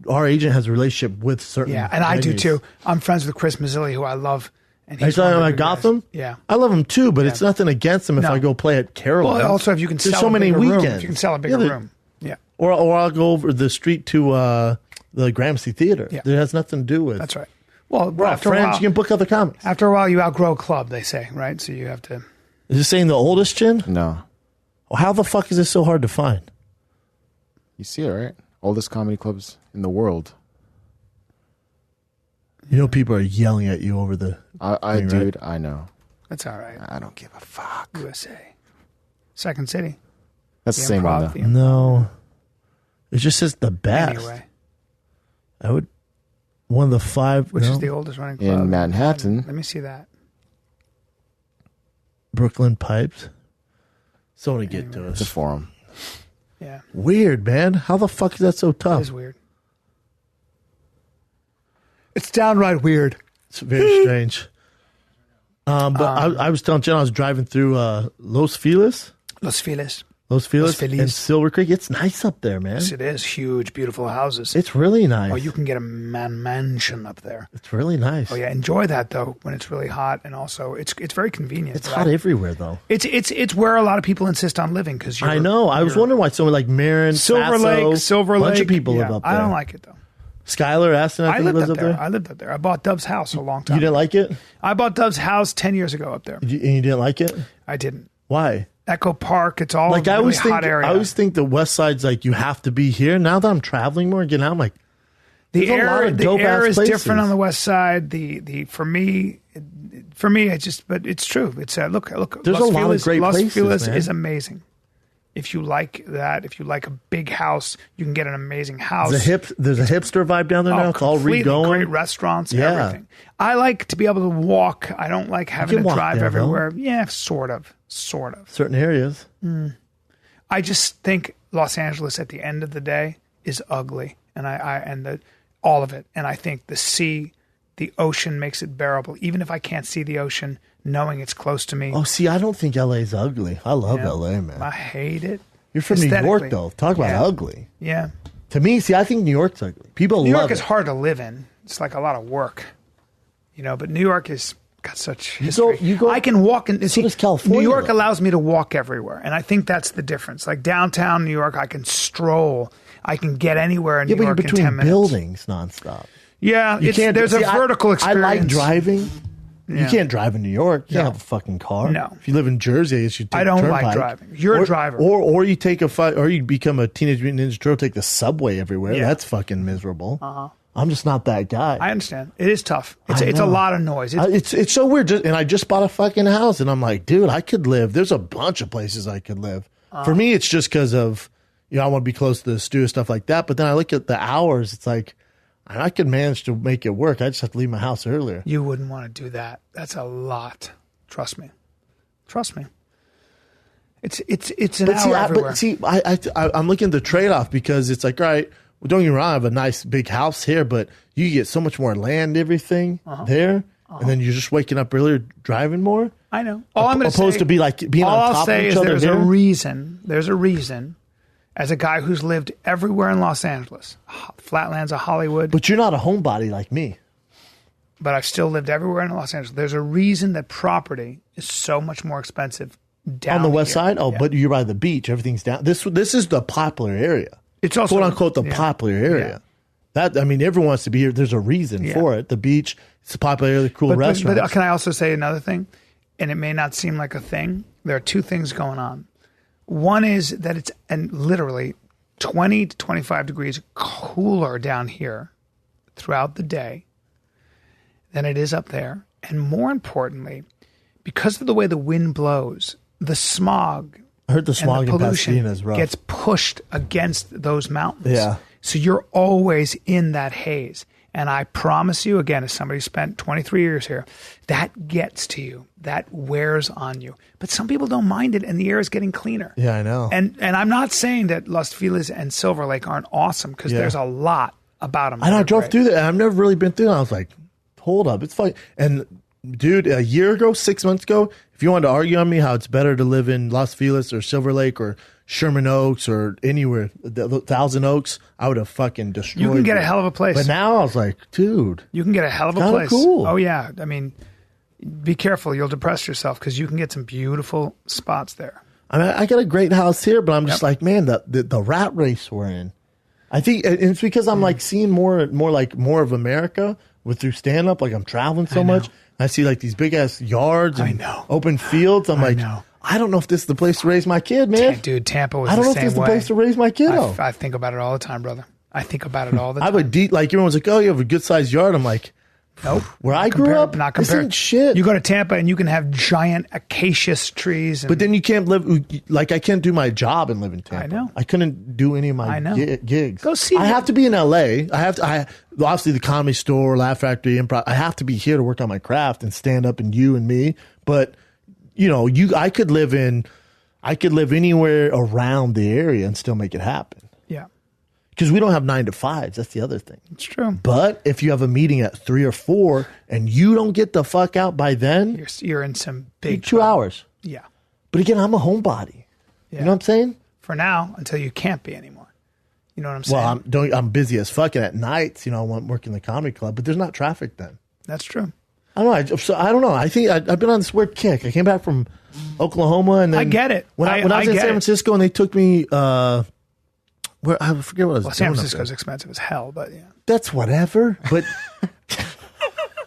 our agent has a relationship with certain. Yeah, and I do venues. too. I'm friends with Chris Mazzilli, who I love. And Are you he's one talking of the about good Gotham? guys. Yeah. I love him too, but it's nothing against him if I go play at Caroline's. Well, also if you can There's sell so a many bigger weekends. room. If you can sell a bigger room. Yeah. Or I'll go over the street to the Gramercy Theater. Yeah. That has nothing to do with. That's right. Well, we're after friends. a while, You can book other comics. After a while, you outgrow a club, they say, right? So you have to. Is this saying the oldest, Chin? No. Well, how the fuck is this so hard to find? You see it, right? Oldest comedy clubs in the world. You know, people are yelling at you over the. Dude, I know. That's all right. I don't give a fuck. USA. Second City. That's the same one, though. No. It just says the best. Anyway. I would. One of the 5. Which is the oldest running club? In Manhattan. Let me see that. Brooklyn Pipes. So to get to us. It's a forum. Yeah. Weird, man. How the fuck is that so tough? It is weird. It's downright weird. It's very strange. But I was telling Jen, I was driving through Los Feliz. And Silver Creek. It's nice up there, man. Yes, it is. Huge, beautiful houses. It's really nice. Oh, you can get a mansion up there. It's really nice. Oh yeah, enjoy that though when it's really hot, and also it's very convenient. It's hot everywhere though. It's where a lot of people insist on living because I know. I was wondering why someone like Marin, Silver Lake, a bunch of people live up there. I don't like it though. Skylar Aston, I think lives up there. I lived up there. I bought Dove's house a long time. You didn't like it? I bought Dove's house 10 years ago up there. And you didn't like it? I didn't. Why? Echo Park. It's all like a really hot area. I always think the West Side's like you have to be here. Now that I'm traveling more, getting out, I'm like the air is different on the West Side. For me, it's just, but it's true. It's look. There's Los a lot Feliz, of great Los places, Feliz man. is amazing. If you like that, if you like a big house, you can get an amazing house. There's a hipster vibe down there now. It's all regoing. Great restaurants, everything. I like to be able to walk. I don't like having to drive everywhere. Though. Yeah, sort of. Certain areas. I just think Los Angeles at the end of the day is ugly, and all of it. And I think the ocean makes it bearable. Even if I can't see the ocean, knowing it's close to me. Oh, see, I don't think LA's ugly. I love LA, man. I hate it. You're from New York, though. Talk about ugly. Yeah. To me, see, I think New York's ugly. People love it. New York is hard to live in. It's like a lot of work, but New York is got such history. You go. I can walk in. See, does California, New York though. allows me to walk everywhere, and I think that's the difference. Like downtown New York, I can stroll. I can get anywhere in New but you're York in 10 between minutes. buildings nonstop. Yeah, You can't. there's a vertical I experience. like driving. You Yeah. can't drive in New York. You No. can't have a fucking car. No. If you live in Jersey, you should take I don't Turnpike. like driving. You're a driver. Or you take or you become a Teenage Mutant Ninja Turtle, take the subway everywhere. Yeah. That's fucking miserable. I'm just not that guy. I understand. It is tough. I It's a know. lot of noise. It's so weird. And I just bought a fucking house, and I'm like, dude, I could live. There's a bunch of places I could live. For me, it's just because of, I want to be close to the studio, stuff like that. But then I look at the hours. It's like, I could manage to make it work. I just have to leave my house earlier. You wouldn't want to do that. That's a lot. Trust me. It's an hour everywhere. But see, I'm looking at the trade off because it's like, all right, well, don't get me wrong, I have a nice big house here, but you get so much more land, everything there, and then you're just waking up earlier, driving more. I know. All I'm going to say, opposed to be like being all on I'll top say of each is other. there's there. a reason. There's a reason. As a guy who's lived everywhere in Los Angeles, Flatlands of Hollywood, But you're not a homebody like me. but I've still lived everywhere in Los Angeles. There's a reason that property is so much more expensive down On the west here. side? Oh, Yeah. but you're by the beach. Everything's down. This is the popular area. It's also quote unquote the yeah. popular area. That everyone wants to be here. There's a reason Yeah. for it. The beach, it's a popular area, the cool But restaurants. can I also say another thing? And it may not seem like a thing. There are two things going on. One is that it's literally 20 to 25 degrees cooler down here throughout the day than it is up there. And more importantly, because of the way the wind blows, the smog I heard the smog and the in pollution Pasadena is rough. gets pushed against those mountains. Yeah. So you're always in that haze. And I promise you, again, as somebody who spent 23 years here, that gets to you. That wears on you. But some people don't mind it, and the air is getting cleaner. Yeah, I know. And I'm not saying that Los Feliz and Silver Lake aren't awesome, because Yeah. there's a lot about them. I know, I drove through there. I've never really been through there. I was like, hold up, it's fine. And dude, a year ago, 6 months ago, if you wanted to argue on me how it's better to live in Los Feliz or Silver Lake or Sherman Oaks or anywhere, Thousand Oaks, I would have fucking destroyed You can get a hell of a place. But now I was like, dude. You can get a hell of a Kinda place. cool. Oh, yeah. I mean, be careful. You'll depress yourself, because you can get some beautiful spots there. I mean, I got a great house here, but I'm just Yep. like, man, the rat race we're in. I think and it's because I'm like seeing more of America through stand up. Like I'm traveling so much. I see like these big ass yards and open fields. I'm like, I don't know if this is the place to raise my kid, man. Dude, Tampa was I don't know the if this same is the way. place to raise my kiddo. I think about it all the time, brother. I think about it all the I time. have a deep, like everyone's like, oh, you have a good sized yard. I'm like, Nope. where I grew up, not this compared. ain't shit. You go to Tampa and you can have giant acacious trees. And, But then you can't live, like I can't do my job and live in Tampa. I know. I couldn't do any of my I know. gigs. Go see I it. have to be in LA. Obviously the Comedy Store, Laugh Factory, Improv. I have to be here to work on my craft and stand up and you and me. But I could live anywhere around the area and still make it happen. yeah, Because we don't have 9 to 5s. That's the other thing. it's true. But if you have a meeting at 3 or 4 and you don't get the fuck out by then, You're in some big 2 trouble. hours. Yeah. But again, I'm a homebody. Yeah. You know what I'm saying? For now, until you can't be anymore. You know what I'm saying? Well, I'm busy as fuck, and at nights, I'm working the comedy club, but there's not traffic then. That's true. I don't know. I don't know. I think I've been on this weird kick. I came back from Oklahoma, and then I get it. When I I was in get San it. Francisco, and they took me. Where I forget what I was Well, doing. San up Francisco's there. expensive as hell, but yeah. That's whatever. But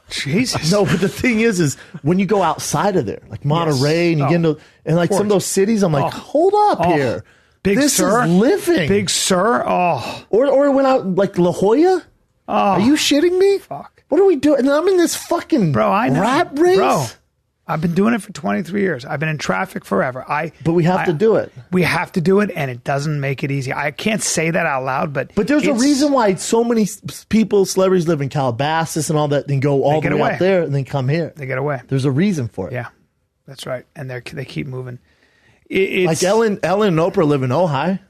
Jesus. no, but the thing is when you go outside of there, like Monterey, and you get into and like some of those cities, I'm like, hold up here. Big this Sur? is living. Big Sur? Oh. Or when out like La Jolla. Oh. Are you shitting me? Fuck. What are we doing? And I'm in this fucking Bro, I know. rat race. Bro, I've been doing it for 23 years. I've been in traffic forever. But we have to do it. We have to do it, and it doesn't make it easy. I can't say that out loud, but But there's a reason why so many people, celebrities live in Calabasas and all that, then go all the get way away. out there and then come here. They get away. There's a reason for it. Yeah, that's right. And they keep moving. It's, Like Ellen and Oprah live in Ojai.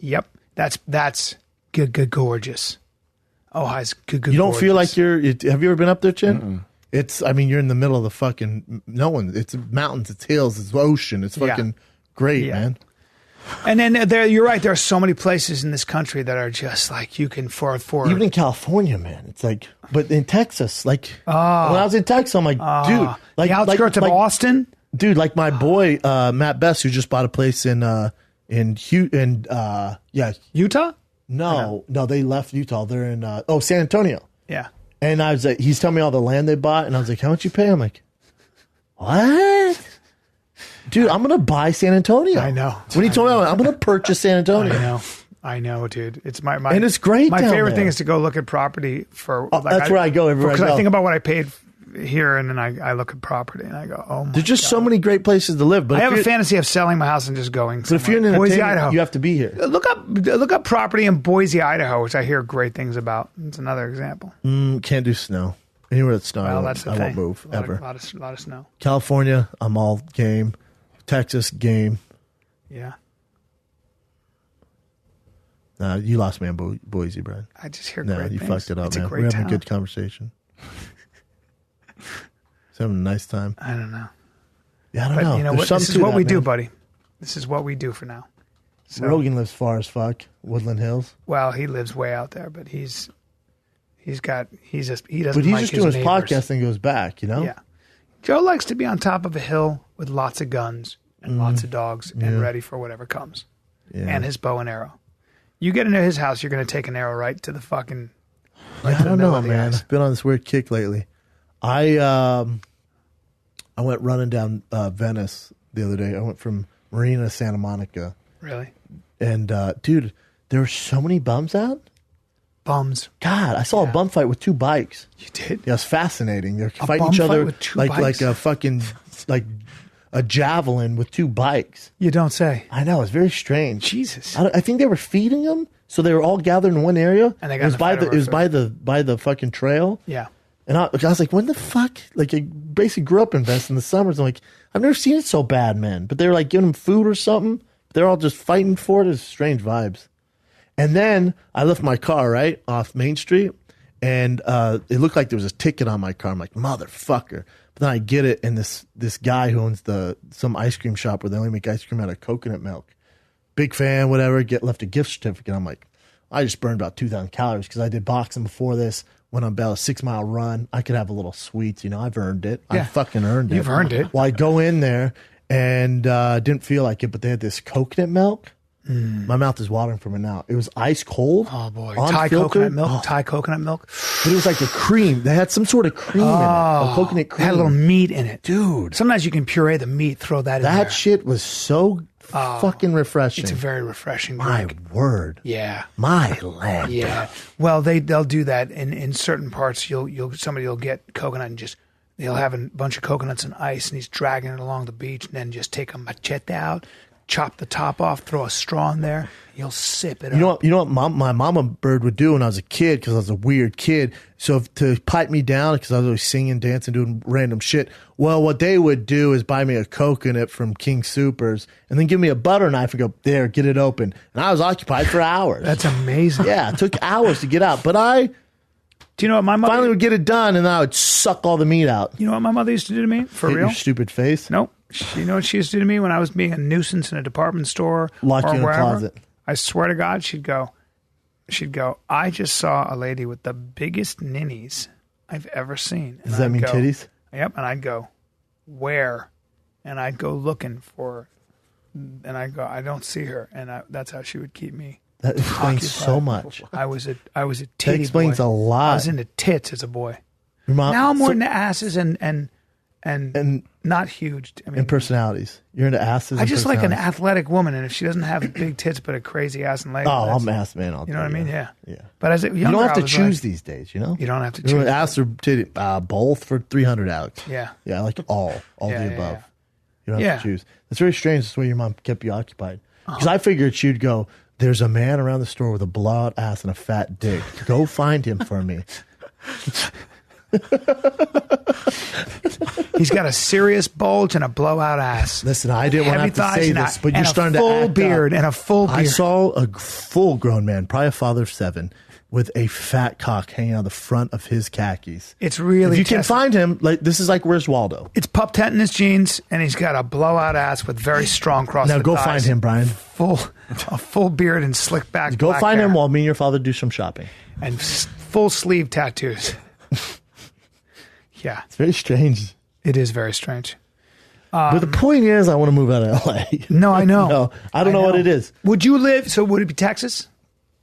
Yep. That's good, gorgeous. Ojai's good. You don't feel gorgeous. like have you ever been up there, Chin? You're in the middle of the fucking, it's mountains, it's hills, it's ocean. It's fucking great, Yeah. man. And then you're right. There are so many places in this country that are just like you can for even in California, man. It's like, but in Texas, like when I was in Texas, I'm like, dude, like the outskirts of Austin, dude. Like my boy Matt Best, who just bought a place in Utah. No, they left Utah. They're in San Antonio. Yeah. And I was like, he's telling me all the land they bought, and I was like, how much you pay? I'm like, what? Dude, I'm gonna buy San Antonio. I know. When he told me, I'm gonna purchase San Antonio. I know, dude. It's my and it's great. My down favorite there. thing is to go look at property for. That's where I go everywhere. Because I think about what I paid here, and then I look at property, and I go, oh my There's just God. so many great places to live. But I have a fantasy of selling my house and just going. But if you're in Boise, entertainment, Idaho, you have to be here. Look up property in Boise, Idaho, which I hear great things about. It's another example. Can't do snow. Anywhere that's snow, Well, I won't move ever. A lot of snow. California, I'm all game. Texas, game. Yeah. You lost me on Boise, Bryan. I just hear No, great you things. fucked it up, It's man. a great We're having town. a good conversation. It's having a nice time. I don't know. Yeah, I don't But know. you know There's what? something This is to what that, we do, man. buddy. This is what we do for now. So, Rogan lives far as fuck. Woodland Hills. well, he lives way out there, but he doesn't. But he's like just his doing his neighbors. podcast and goes back, you know? Yeah. Joe likes to be on top of a hill with lots of guns and lots of dogs and ready for whatever comes. Yeah. And his bow and arrow. You get into his house, you're going to take an arrow right to the fucking. I don't know, man. I've been on this weird kick lately. I went running down Venice the other day. I went from Marina to Santa Monica. Really? And, dude, there were so many bums out. Bums. God, I saw a bum fight with two bikes. You did? Yeah, it was fascinating. They're A fighting bum each fight other with two like bikes? a fucking like a javelin with two bikes. You don't say. I know, it's very strange. Jesus. I think they were feeding them, so they were all gathered in one area. And they got it was in a by fight the over it was food. by the fucking trail. Yeah. And I was like, when the fuck? Like, I basically grew up in Venice in the summers. I'm like, I've never seen it so bad, man. But they were like giving them food or something. They're all just fighting for it. It's strange vibes. And then I left my car right off Main Street, and it looked like there was a ticket on my car. I'm like, motherfucker. But then I get it, and this guy who owns some ice cream shop where they only make ice cream out of coconut milk. Big fan, whatever. Left a gift certificate. I'm like, I just burned about 2,000 calories because I did boxing before this. Went on about a 6-mile run. I could have a little sweets, I've earned it. Yeah. I fucking earned it. You've earned it. Well, I go in there and didn't feel like it, but they had this coconut milk. My mouth is watering from it now. It was ice cold. Oh boy. unfiltered. Thai coconut milk. But it was like a cream. They had some sort of cream in it. A coconut cream. It had a little meat in it. Dude. Sometimes you can puree the meat, throw that in there. That shit was so fucking refreshing. It's a very refreshing My drink. word. Yeah. My land. Yeah. Well, they'll do that in certain parts. Somebody will get coconut and just they'll have a bunch of coconuts and ice, and he's dragging it along the beach, and then just take a machete out, chop the top off, throw a straw in there. You'll sip it. You know what my mama bird would do when I was a kid, because I was a weird kid. So to pipe me down, because I was always singing, dancing, doing random shit. Well, what they would do is buy me a coconut from King Soopers and then give me a butter knife and go, there, get it open. And I was occupied for hours. That's amazing. Yeah, it took hours to get out. But I Do you know what my mother? finally would get it done, and then I would suck all the meat out. You know what my mother used to do to me? For Hit real? your stupid face. Nope. You know what she used to do to me when I was being a nuisance in a department store Lock or you in a wherever? closet. I swear to God, she'd go, I just saw a lady with the biggest ninnies I've ever seen. And Does that I'd mean go, titties? Yep. And I'd go, where? And I'd go looking for her. And I'd go, I don't see her. And that's how she would keep me. That explains occupied. so much. I was a That titty explains boy. a lot. I was into tits as a boy. Your mom, Now I'm more so- into asses and not huge. I mean, and personalities. You're into asses. I and just like an personalities. athletic woman, and if she doesn't have big tits but a crazy ass and legs, Oh, that's- I'm an ass man. You know what I mean? Yeah. Yeah. But as a younger, You don't have I to was choose like, these days, you know? You don't have to You know, choose. ass or titty, both for 300, Alex. Yeah. Yeah, I like all Yeah, the yeah, above. yeah. You don't have Yeah. to choose. That's very strange. That's the way your mom kept you occupied. Because I figured she'd go, there's a man around the store with a blowout ass and a fat dick. Go find him for me. He's got a serious bulge and a blowout ass. Listen, I didn't want to Heavy have to thighs say and this, a- but you're and starting a to full act beard up. and a full beard. I saw a full-grown man, probably a father of 7, with a fat cock hanging on the front of his khakis. It's really. If you can find him, like this is like Where's Waldo? It's pup tent in his jeans, and he's got a blowout ass with very strong cross. Now go thighs, find him, Brian. A full beard and slick back. Go black find hair. him while me and your father do some shopping. And full sleeve tattoos. Yeah, It's very strange. it is very strange. But the point is, I want to move out of LA. No, I know. No, I don't know what it is. Would you live? So would it be Texas?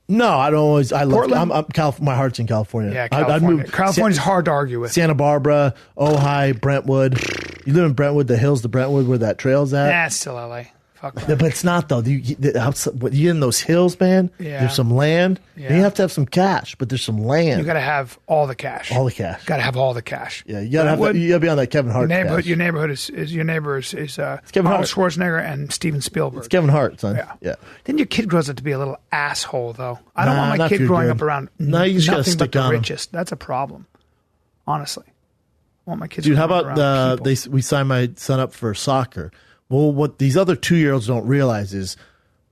No, I don't always. I love. Portland? My heart's in California. Yeah, I'd California. move California's hard to argue with. Santa Barbara, Ojai, Brentwood. You live in Brentwood, the hills, the Brentwood, where that trail's at. Nah, it's still LA. Fuck that. Yeah, but it's not though. You in those hills, man. Yeah. There's some land. Yeah. And you have to have some cash, but there's some land. You got to have all the cash. All the cash. Got to have all the cash. Yeah, you gotta be on that Kevin Hart. Your neighborhood is your neighbor is Kevin Arnold Hart. Schwarzenegger and Steven Spielberg. It's Kevin Hart, son. Yeah. Then your kid grows up to be a little asshole, though. I don't want my not kid if you're growing good. up around No, you just gotta nothing but stick the on 'em. richest. That's a problem. Honestly, I want my kids. Dude, how growing up about around people. we signed my son up for soccer? Well, what these other 2-year-olds don't realize is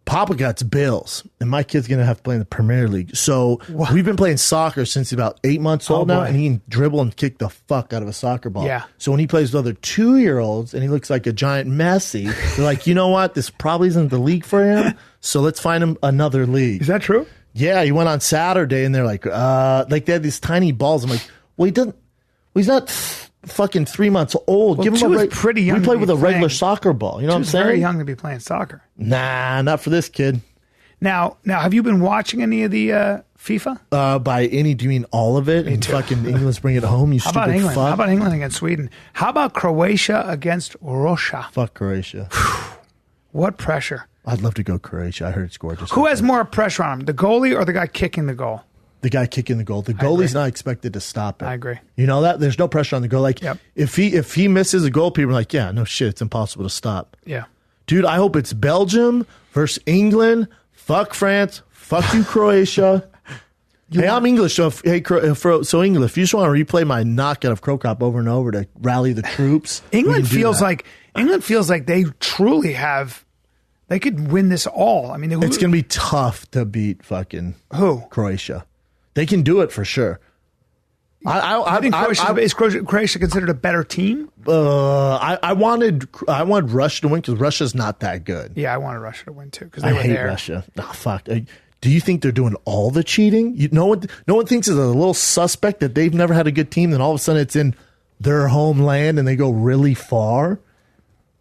Papa got bills, and my kid's gonna have to play in the Premier League. So we've been playing soccer since about 8 months old now, boy. and he can dribble and kick the fuck out of a soccer ball. Yeah. So when he plays with other 2-year-olds and he looks like a giant Messi, they're like, you know what? This probably isn't the league for him. So let's find him another league. Is that true? Yeah, he went on Saturday, and they're like they had these tiny balls. I'm like, well, he doesn't. Well, he's not fucking 3 months old. Well, Give him two a is pretty young We play to with be a regular playing. soccer ball. You know what I'm He's saying? very young to be playing soccer. Nah, not for this kid. Now, have you been watching any of the FIFA? By any, do you mean all of it? And fucking England's bring it home. You How stupid about England? fuck. How about England against Sweden? How about Croatia against Russia? Fuck Croatia. What pressure? I'd love to go Croatia. I heard it's gorgeous. Who has more pressure on him, the goalie or the guy kicking the goal? The guy kicking the goal. The goalie's not expected to stop it. I agree. You know that? There's no pressure on the goal. Like Yep. if he misses a goal, people are like, yeah, no shit, it's impossible to stop. Yeah. Dude, I hope it's Belgium versus England. Fuck France. Fuck you, Croatia. Hey, I'm English, so England, if you just want to replay my knockout of Crow Cop over and over to rally the troops, England we can do that. feels like they truly have. They could win this all. I mean, It's going to be tough to beat fucking who? Croatia. They can do it for sure. Is Croatia considered a better team? I wanted Russia to win because Russia's not that good. Yeah, I wanted Russia to win too because they I were hate there. Russia. Oh, fuck. Do you think they're doing all the cheating? No one thinks it's a little suspect that they've never had a good team, then all of a sudden it's in their homeland and they go really far.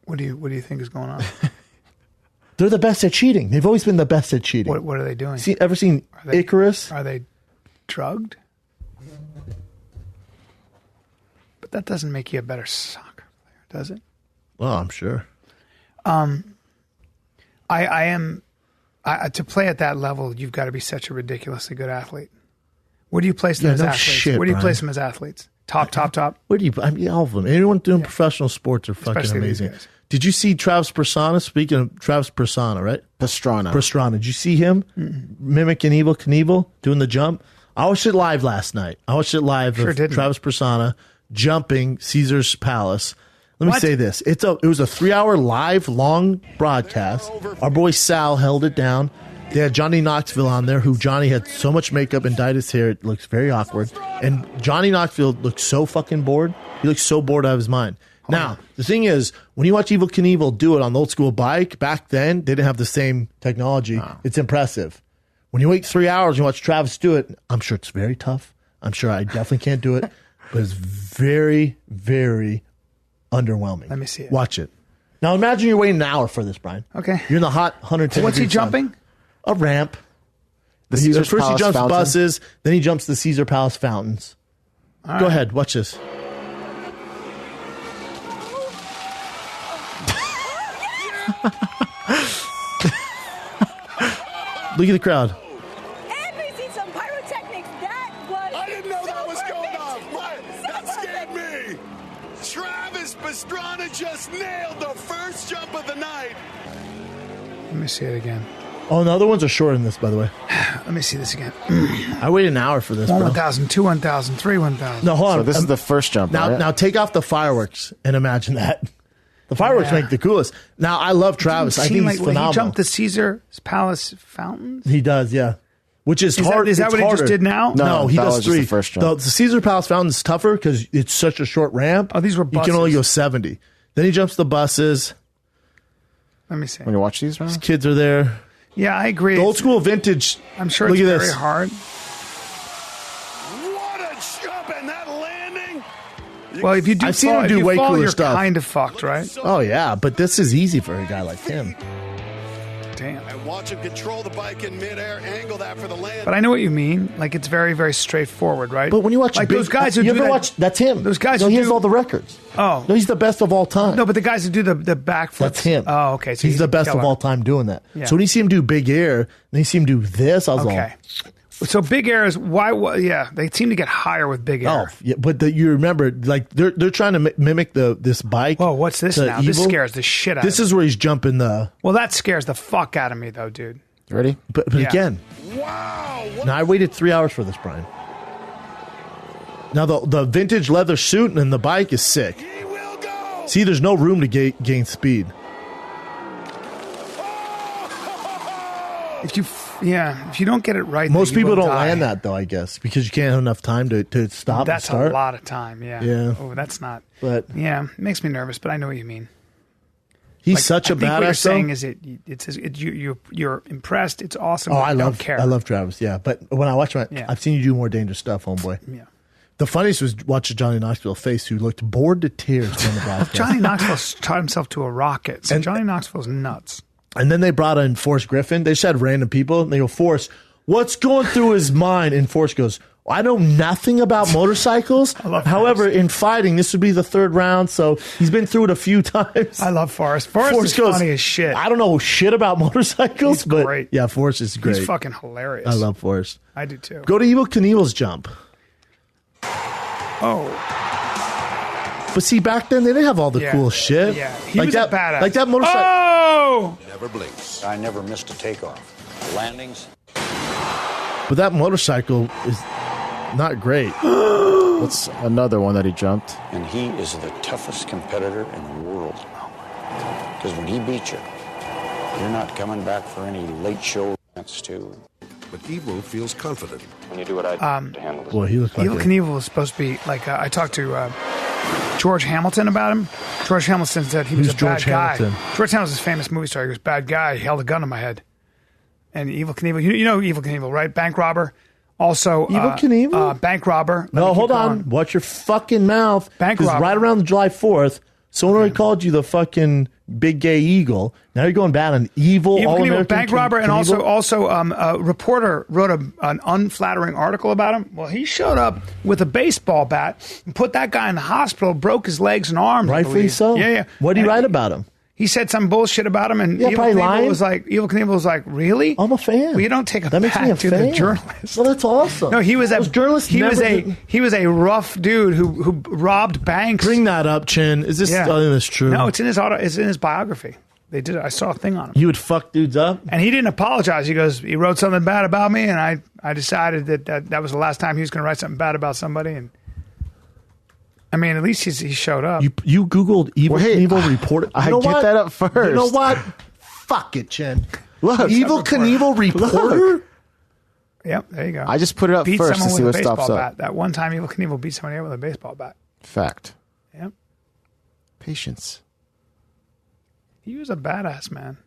What do you think is going on? They're the best at cheating. They've always been the best at cheating. What are they doing? Ever seen Icarus? Are they drugged? But that doesn't make you a better soccer player, does it? Well, I'm sure. To play at that level, you've got to be such a ridiculously good athlete. Where do you place them as athletes? Shit, Where do you Brian. place them as athletes? Top. Where do you? I mean, all of them. Anyone doing professional sports are fucking Especially these amazing. guys. Did you see Travis Pastrana? Speaking of Travis Pastrana, right? Pastrana. Did you see him mimicking Evel Knievel doing the jump? I watched it live last night. Travis Pastrana jumping Caesar's Palace. Let me say this. It was a 3-hour live long broadcast. Our boy Sal held it down. They had Johnny Knoxville on there, who Johnny had so much makeup and dyed his hair. It looks very awkward. And Johnny Knoxville looked so fucking bored. He looked so bored out of his mind. Now, the thing is, when you watch Evel Knievel do it on the old school bike, back then, they didn't have the same technology. It's impressive. When you wait 3 hours and you watch Travis do it, I'm sure it's very tough. I'm sure I definitely can't do it. But it's very, very underwhelming. Let me see it. Watch it. Now, imagine you're waiting an hour for this, Brian. Okay. You're in the hot 110 What's he degree sun. jumping? A ramp. The First Caesar's he Palace jumps fountain? buses, then he jumps the Caesar Palace fountains. Go ahead, watch this. Look at the crowd. And we see some pyrotechnics. That was I didn't know that was so going perfect. off. That scared me. Travis Pastrana just nailed the first jump of the night. Let me see it again. Oh, the other ones are shorter than this, by the way. Let me see this again. I waited an hour for this, 1,000, 2, 1,000, 3, 1,000. No, hold on. So this is the first jump, Now, right? now take off the fireworks and imagine that. The fireworks Yeah. make the coolest. Now, I love Travis. I think he's phenomenal. He jumped the Caesar's Palace fountains. He does, yeah. which is Is hard. that it's what he harder. just did now? No, he that does was just 3. the first jump. The Caesar Palace Fountain is tougher because it's such a short ramp. Oh, these were You can only buses. go 70. Then he jumps the buses. Let me see. When you watch these, Ryan? Kids are there. Yeah, I agree. The old school vintage. I'm sure Look it's at very this. hard. What a jump and that landing! Well, if you do I've seen fall, him if do you way fall, cooler you're stuff. kind of fucked, right? Oh yeah, but this is easy for a guy like him. Damn. And watch him control the bike in midair, angle that for the land. But I know what you mean. Like, it's very, very straightforward, right? But when you watch like those guys who you do ever that, watch? That's him. Those guys No, who he do has all the records. Oh. No, he's the best of all time. No, but the guys who do the backflips. That's him. Oh, okay. So he's the a best of killer. all time doing that. Yeah. So when you see him do big air, then you see him do this. I was Okay. So big air is why? Yeah, they seem to get higher with big all, air. oh, yeah, but you remember, like they're trying to mimic this bike. Whoa, what's this to now? This Evel. scares the shit out This of me. is where he's jumping the. Well, that scares the fuck out of me, though, dude. Ready? But Yeah. again, Wow! now I waited 3 hours for this, Brian. Now the vintage leather suit and the bike is sick. He will go! See, there's no room to gain speed. If you don't get it right, Most then you people will don't die. land that though, I guess, because you can't have enough time to stop That's and start. a lot of time. Yeah. Yeah. Oh, that's not. But Yeah, it makes me nervous, but I know what you mean. he's Like, such a I think what you're badass. saying though. is you're impressed. It's awesome. Oh, but I you love don't care. I love Travis. Yeah, but when I watch Yeah. I've seen you do more dangerous stuff, homeboy. Yeah. The funniest was watching Johnny Knoxville face, who looked bored to tears on the broadcast. Johnny Knoxville taught himself to a rocket. So And- Johnny Knoxville's nuts. And then they brought in Forrest Griffin. They just had random people. And they go, Forrest, what's going through his mind? And Forrest goes, I know nothing about motorcycles. love However, Forrest. in fighting, this would be the 3rd round. So he's been through it a few times. I love Forrest. Forrest is goes, funny as shit. I don't know shit about motorcycles, He's but great. yeah, Forrest is great. He's fucking hilarious. I love Forrest. I do too. Go to Evel Knievel's jump. Oh, But see, back then they didn't have all the yeah. cool shit. Yeah, he like was that, a badass. Like that motorcycle. Oh, Never blinks. I never missed a takeoff. Landings. But that motorcycle is not great. What's another one that he jumped? And he is the toughest competitor in the world. Because when he beats you, you're not coming back for any late show rants too. But Evel feels confident. When you do what I do to handle this. Boy, he looked like Evel a, Knievel was supposed to be like. I talked to George Hamilton about him. George Hamilton said he was Who's a George bad Hamilton? guy. George Hamilton's a famous movie star. He goes, bad guy. He held a gun to my head. And Evel Knievel, you know Evel Knievel, right? Bank robber. Also, Evel Knievel? bank robber. Let No, me keep hold on. going. Watch your fucking mouth. Bank 'Cause robber. right around July 4th, someone already called you the fucking big gay eagle. Now you're going bad on evil, Evel all Knievel, American bank robber, and Knievel? also a reporter wrote an unflattering article about him. Well, he showed up with a baseball bat and put that guy in the hospital, broke his legs and arms. I Rightfully believe. so. Yeah, yeah. What did he And write about him? He said some bullshit about him, and Yeah, Evel probably Knievel lying. was like, really? I'm a fan. Well, you don't take a That makes me a back to the fan. journalist. Well, that's awesome. No, he was Those journalists. he was never he was a rough dude who robbed banks. bring that up, Chin. Is this? Yeah. I think that's true. No, it's in his It's in his biography. They did it. I saw a thing on him. You would fuck dudes up. And he didn't apologize. He goes, he wrote something bad about me, and I decided that was the last time he was going to write something bad about somebody. And I mean, at least he showed up. You Googled Evel Wait, Knievel reporter. I You know get what? that up first. You know what? Fuck it, Chin. Look, Evel Knievel reporter. Look. Yep, there you go. I just put it up beat first to someone see with what a stops baseball up. bat. That one time Evel Knievel beat somebody up with a baseball bat. Fact. Yep. Patience. He was a badass, man.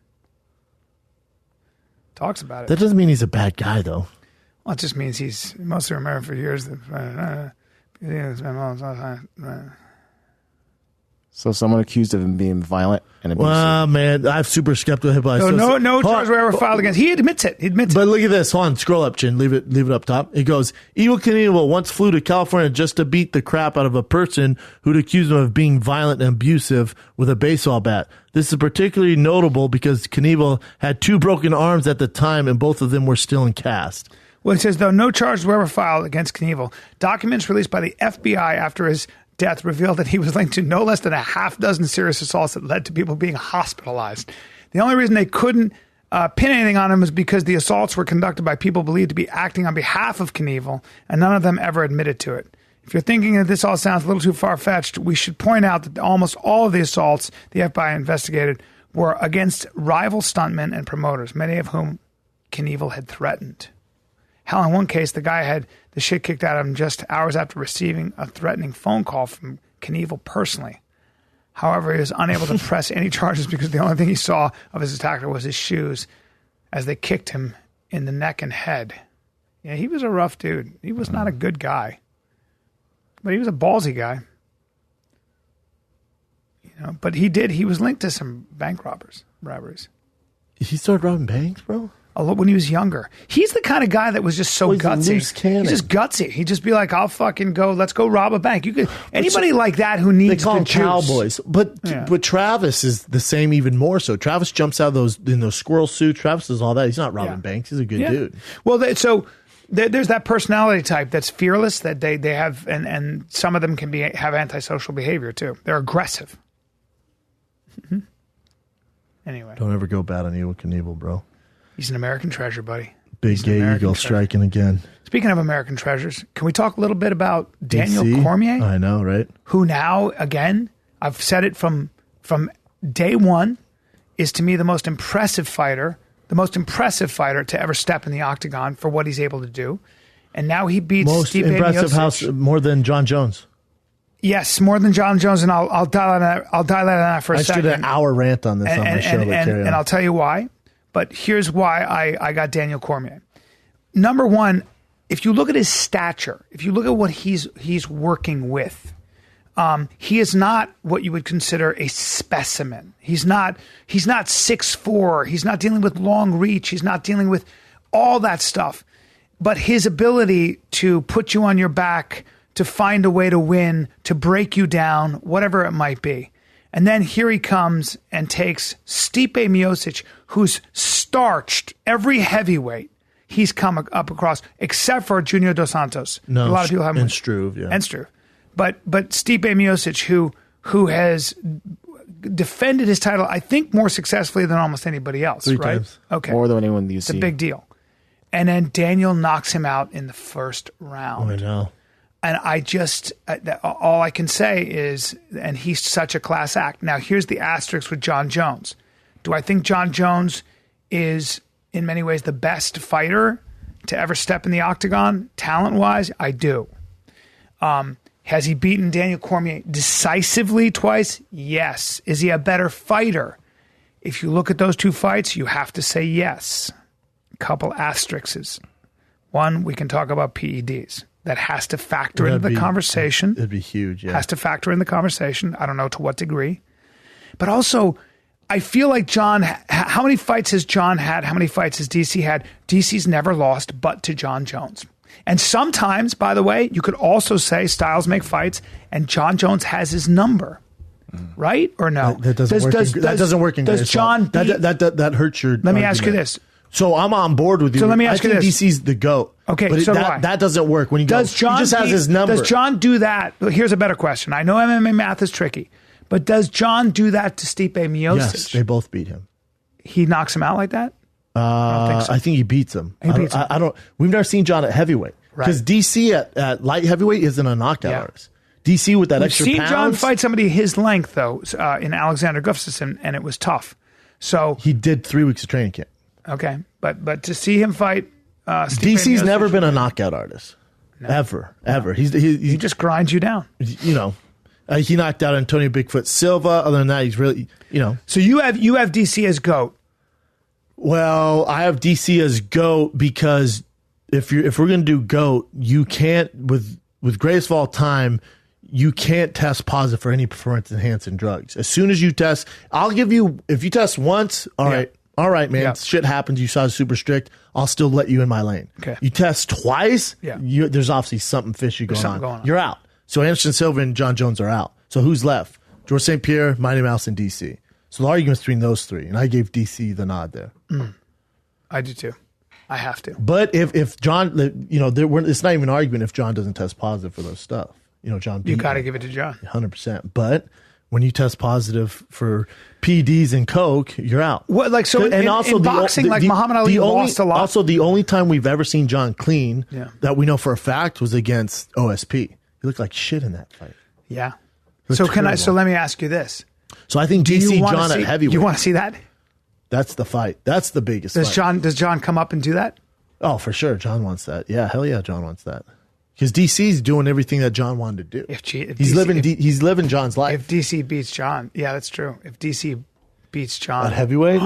Talks about it. That doesn't mean he's a bad guy, though. Well, it just means he's mostly remembered for years. So someone accused of him being violent and abusive. Well, man, I'm super skeptical. But So no Hold charges on. were ever filed against. He admits it. He admits it. But look at this. Hold on. Scroll up, Chin. Leave it up top. It goes, Evel Knievel once flew to California just to beat the crap out of a person who'd accused him of being violent and abusive with a baseball bat. This is particularly notable because Knievel had 2 broken arms at the time and both of them were still in cast. Well, it says, though no charges were ever filed against Knievel, documents released by the FBI after his death revealed that he was linked to no less than a half dozen serious assaults that led to people being hospitalized. The only reason they couldn't pin anything on him was because the assaults were conducted by people believed to be acting on behalf of Knievel, and none of them ever admitted to it. If you're thinking that this all sounds a little too far-fetched, we should point out that almost all of the assaults the FBI investigated were against rival stuntmen and promoters, many of whom Knievel had threatened. Hell, in one case, the guy had the shit kicked out of him just hours after receiving a threatening phone call from Knievel personally. However, he was unable to press any charges because the only thing he saw of his attacker was his shoes as they kicked him in the neck and head. Yeah, he was a rough dude. He was not a good guy. But he was a ballsy guy. You know, but he was linked to some bank robberies. He started robbing banks, bro? When he was younger. He's the kind of guy that was just so gutsy. Loose cannon. He's just gutsy. He'd just be like, I'll fucking go, let's go rob a bank. You could anybody like that who needs they call them the juice. cowboys. But Travis is the same even more so. Travis jumps out of those squirrel suits. Travis does all that. He's not robbing banks. He's a good dude. Well, there's that personality type that's fearless that they have, and some of them can have antisocial behavior too. They're aggressive. Mm-hmm. Anyway. Don't ever go bad on Evel Knievel, bro. He's an American treasure, buddy. Big gay eagle striking again. Speaking of American treasures, can we talk a little bit about Daniel Cormier? I know, right? Who now, again, I've said it from day one, is to me the most impressive fighter to ever step in the octagon for what he's able to do. And now he beats Stipe Miocic. More than John Jones. Yes, more than John Jones, and I'll dial on that for a second. I just did an hour rant on this on my show. And I'll tell you why. But here's why I got Daniel Cormier. Number one, if you look at his stature, if you look at what he's working with, he is not what you would consider a specimen. He's not 6'4". He's not dealing with long reach. He's not dealing with all that stuff. But his ability to put you on your back, to find a way to win, to break you down, whatever it might be. And then here he comes and takes Stipe Miocic, who's starched every heavyweight he's come up across, except for Junior Dos Santos. No, a lot of people have and Struve, yeah. And Struve. But Stipe Miocic, who has defended his title, I think, more successfully than almost anybody else, 3 right? times. Okay. More than anyone you it's see. a big deal. And then Daniel knocks him out in the first round. I know. And I just, all I can say is, and he's such a class act. Now, here's the asterisk with John Jones. Do I think John Jones is, in many ways, the best fighter to ever step in the octagon, talent-wise? I do. Has he beaten Daniel Cormier decisively twice? Yes. Is he a better fighter? If you look at those two fights, you have to say yes. A couple asterisks. One, we can talk about PEDs. That has to factor into the conversation. It'd be huge, yeah. Has to factor in the conversation. I don't know to what degree. But also, I feel like John, how many fights has John had? How many fights has DC had? DC's never lost but to John Jones. And sometimes, by the way, you could also say styles make fights, and John Jones has his number. Right? Or no? That doesn't work in Does John that hurts your Let me ask you this. So I'm on board with you. So let me ask you this. DC's the GOAT. Okay, but so that doesn't work when he he just has his number. Does John do that? Here's a better question. I know MMA math is tricky, but does John do that to Stipe Miocic? Yes, they both beat him. He knocks him out like that? I don't think so. I think he beats him. He beats him. I don't. We've never seen John at heavyweight because DC at light heavyweight isn't a knockout artist. DC with that extra pounds. We've seen John fight somebody his length though in Alexander Gustafsson, and it was tough. So he did 3 weeks of training camp. Okay, but to see him fight, DC's Miocic, never been a knockout artist, ever. He just grinds you down. You know, he knocked out Antonio Bigfoot Silva. Other than that, he's really, you know. So you have DC as GOAT. Well, I have DC as GOAT because if we're going to do GOAT, you can't with greatest of all time. You can't test positive for any performance enhancing drugs. As soon as you test, I'll give you, if you test once, all right, man, shit happens. You saw super strict. I'll still let you in my lane. Okay. You test twice, there's obviously something fishy going on. You're out. So Anderson Silva and John Jones are out. So who's left? George St. Pierre, Mighty Mouse, and DC. So the argument's between those three, and I gave DC the nod there. I do too. I have to. But if John, you know, it's not even an argument if John doesn't test positive for those stuff. You know, John. You got to give it to John. 100%. But when you test positive for PDs and Coke, you're out. What, like so? And also in boxing, Muhammad Ali lost a lot. Also, the only time we've ever seen John clean that we know for a fact was against OSP. He looked like shit in that fight. Yeah. So let me ask you this. So I think DC John at heavyweight. You want to see that? That's the fight. That's the biggest fight. Does John come up and do that? Oh, for sure. John wants that. Yeah, hell yeah, John wants that. Because DC's doing everything that John wanted to do. If he's living John's life. If DC beats John, yeah, that's true. If DC beats John at heavyweight,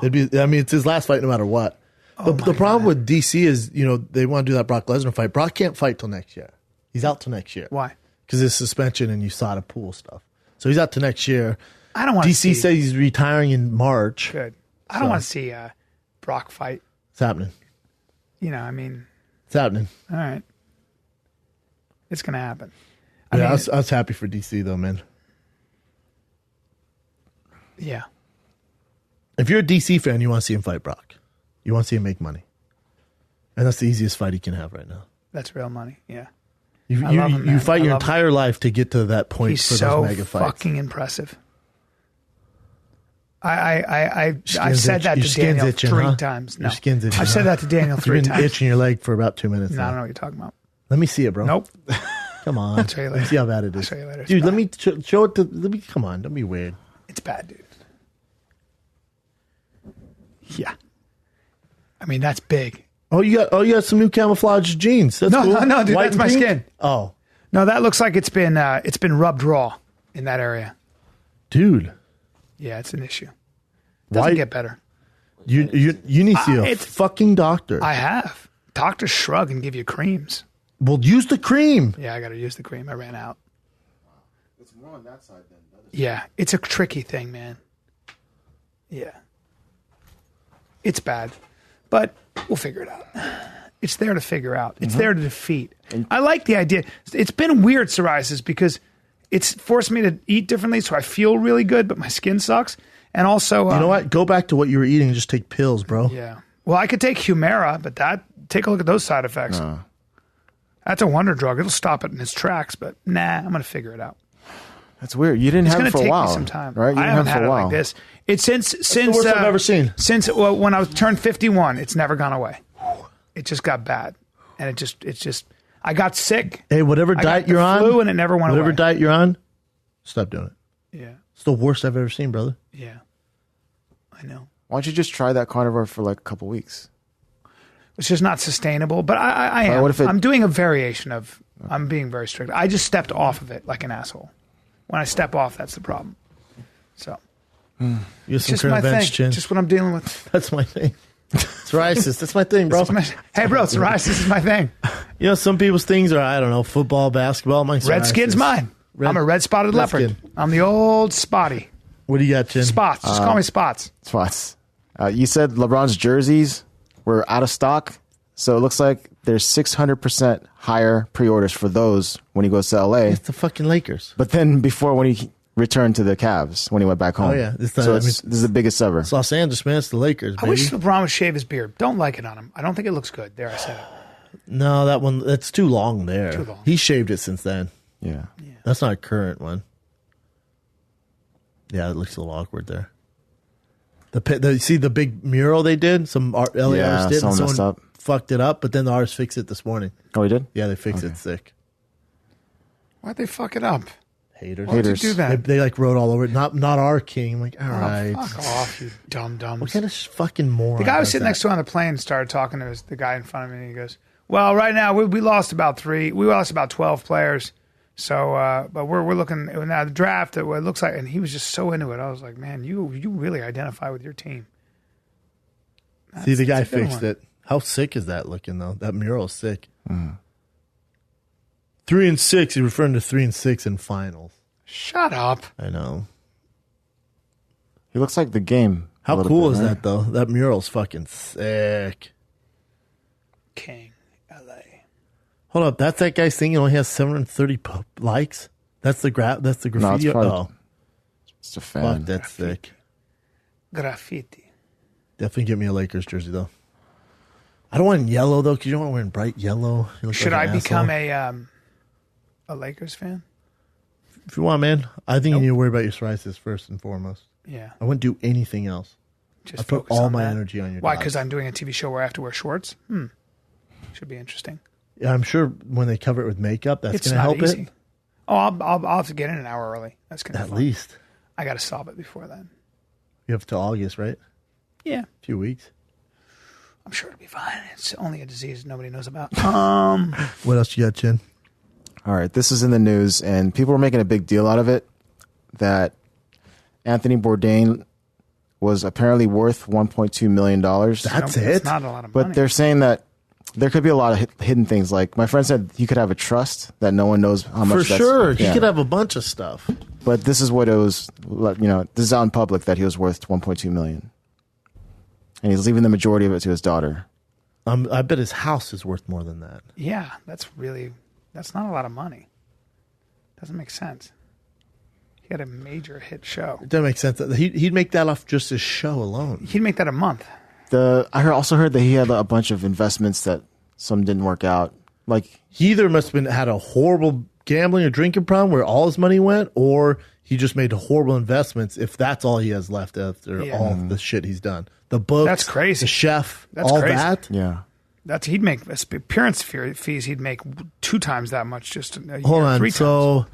it's his last fight no matter what. The problem with DC is, they want to do that Brock Lesnar fight. Brock can't fight till next year. He's out till next year. Why? Because his suspension and USADA pool stuff. So he's out till next year. I don't want to see. DC says he's retiring in March. Good. I don't want to see Brock fight. It's happening. It's happening. All right. It's going to happen. I was happy for DC, though, man. Yeah. If you're a DC fan, you want to see him fight Brock. You want to see him make money. And that's the easiest fight he can have right now. That's real money, yeah. You fight your entire life to get to that point. He's for those mega fights. Fucking impressive. I've said that to Daniel three times. No, your skin's itching. I've said that to Daniel 3 times. You've been itching your leg for about 2 minutes. No, I don't know what you're talking about. Let me see it, bro. Nope. Come on. I'll show you later. Let's see how bad it is. I'll show you later. Dude, let me show it to. Come on, don't be weird. It's bad, dude. Yeah. That's big. Oh, you got some new camouflage jeans. That's cool. No, dude, White that's my pink? skin. Oh. No, that looks like it's been rubbed raw in that area. Dude. Yeah, it's an issue. Doesn't get better. You need to see a fucking doctor. I have. Doctors shrug and give you creams. Well, use the cream. Yeah, I got to use the cream. I ran out. It's more on that side then. Yeah, it's a tricky thing, man. Yeah. It's bad, but we'll figure it out. It's there to figure out. It's there to defeat. I like the idea. It's been weird, psoriasis, because it's forced me to eat differently, so I feel really good, but my skin sucks. And also... you know what? Go back to what you were eating and just take pills, bro. Yeah. Well, I could take Humira, but take a look at those side effects. That's a wonder drug. It'll stop it in its tracks, but nah, I'm going to figure it out. That's weird. You didn't have it for a while. It's going to take me some time. Right? I haven't had it like this. It's since the worst I've ever seen. Since when I was turned 51, it's never gone away. It just got bad, and it's just. I got sick. Hey, whatever diet you're on, flu, and it never went away. Whatever diet you're on, stop doing it. Yeah, it's the worst I've ever seen, brother. Yeah, I know. Why don't you just try that carnivore for like a couple weeks? It's just not sustainable. But I am. I'm doing a variation of. I'm being very strict. I just stepped off of it like an asshole. When I step off, that's the problem. So, you have some just my thing. Chin. Just what I'm dealing with. That's my thing. Psoriasis. That's my thing, bro. Hey, bro, psoriasis is my thing. Some people's things are, I don't know, football, basketball. Mine's red skin's mine. I'm a red spotted leopard. Skin. I'm the old spotty. What do you got, Chin? Spots. Just call me Spots. Spots. You said LeBron's jerseys were out of stock, so it looks like there's 600% higher pre-orders for those when he goes to LA. It's the fucking Lakers. But then before when he returned to the Cavs, when he went back home. Oh, yeah. This is the biggest ever. It's Los Angeles, man. It's the Lakers, baby. I wish LeBron would shave his beard. Don't like it on him. I don't think it looks good. There, I said it. No, that's too long there. Too long. He shaved it since then. Yeah. That's not a current one. Yeah, it looks a little awkward there. See the big mural they did? Some LA artists did. Someone messed up. Fucked it up, but then the artist fixed it this morning. Oh, he did? Yeah, they fixed it sick. Why'd they fuck it up? Haters. Why'd you do that? They wrote all over it. Not our king. I'm like, all right. Fuck off, you dumb. What kind of fucking moron? The guy I was sitting next to on the plane started talking to the guy in front of me, and he goes, well, right now we lost about 12 players. So, but we're looking now the draft. It looks like, and he was just so into it. I was like, man, you really identify with your team. See, the guy fixed it. How sick is that looking though? That mural is sick. 3-6. He's referring to 3-6 in finals. Shut up. I know. He looks like the game. How cool is that though? That mural's fucking sick. King, LA. Hold up, that's that guy's thing. He only has 730 likes. That's the graffiti. No, it's oh, it's a fan. Fuck, that's sick. Graffiti. Definitely get me a Lakers jersey though. I don't want yellow though, because you don't want wearing bright yellow. Should I become a Lakers fan? If you want, man. I think you need to worry about your psoriasis first and foremost. Yeah. I wouldn't do anything else. Just I put focus all on my that. energy on your Why? dogs. Because I'm doing a TV show where I have to wear shorts? Should be interesting. Yeah, I'm sure when they cover it with makeup, that's going to help easy. it. Oh, I'll have to get in an hour early. That's going to be At fun. least. I got to solve it before then. You have till August, right? Yeah. A few weeks. I'm sure it'll be fine. It's only a disease nobody knows about. What else you got, Jen? All right, this is in the news, and people were making a big deal out of it, that Anthony Bourdain was apparently worth $1.2 million. That's it? Not a lot of money. But they're saying that there could be a lot of hidden things. Like my friend said, he could have a trust that no one knows how much. For sure, he could have a bunch of stuff. But this is what it was. This is out in public that he was worth $1.2 million, and he's leaving the majority of it to his daughter. I bet his house is worth more than that. Yeah, that's not a lot of money. Doesn't make sense. He had a major hit show. It doesn't make sense. He'd make that off just his show alone. He'd make that a month. I also heard that he had a bunch of investments that some didn't work out. Like he either must have had a horrible gambling or drinking problem where all his money went, or he just made horrible investments. If that's all he has left after all the shit he's done, the books, that's crazy. The chef, that's all crazy. that, yeah. He'd make appearance fees. He'd make 2 times that much just a year, Hold on. 3 times. So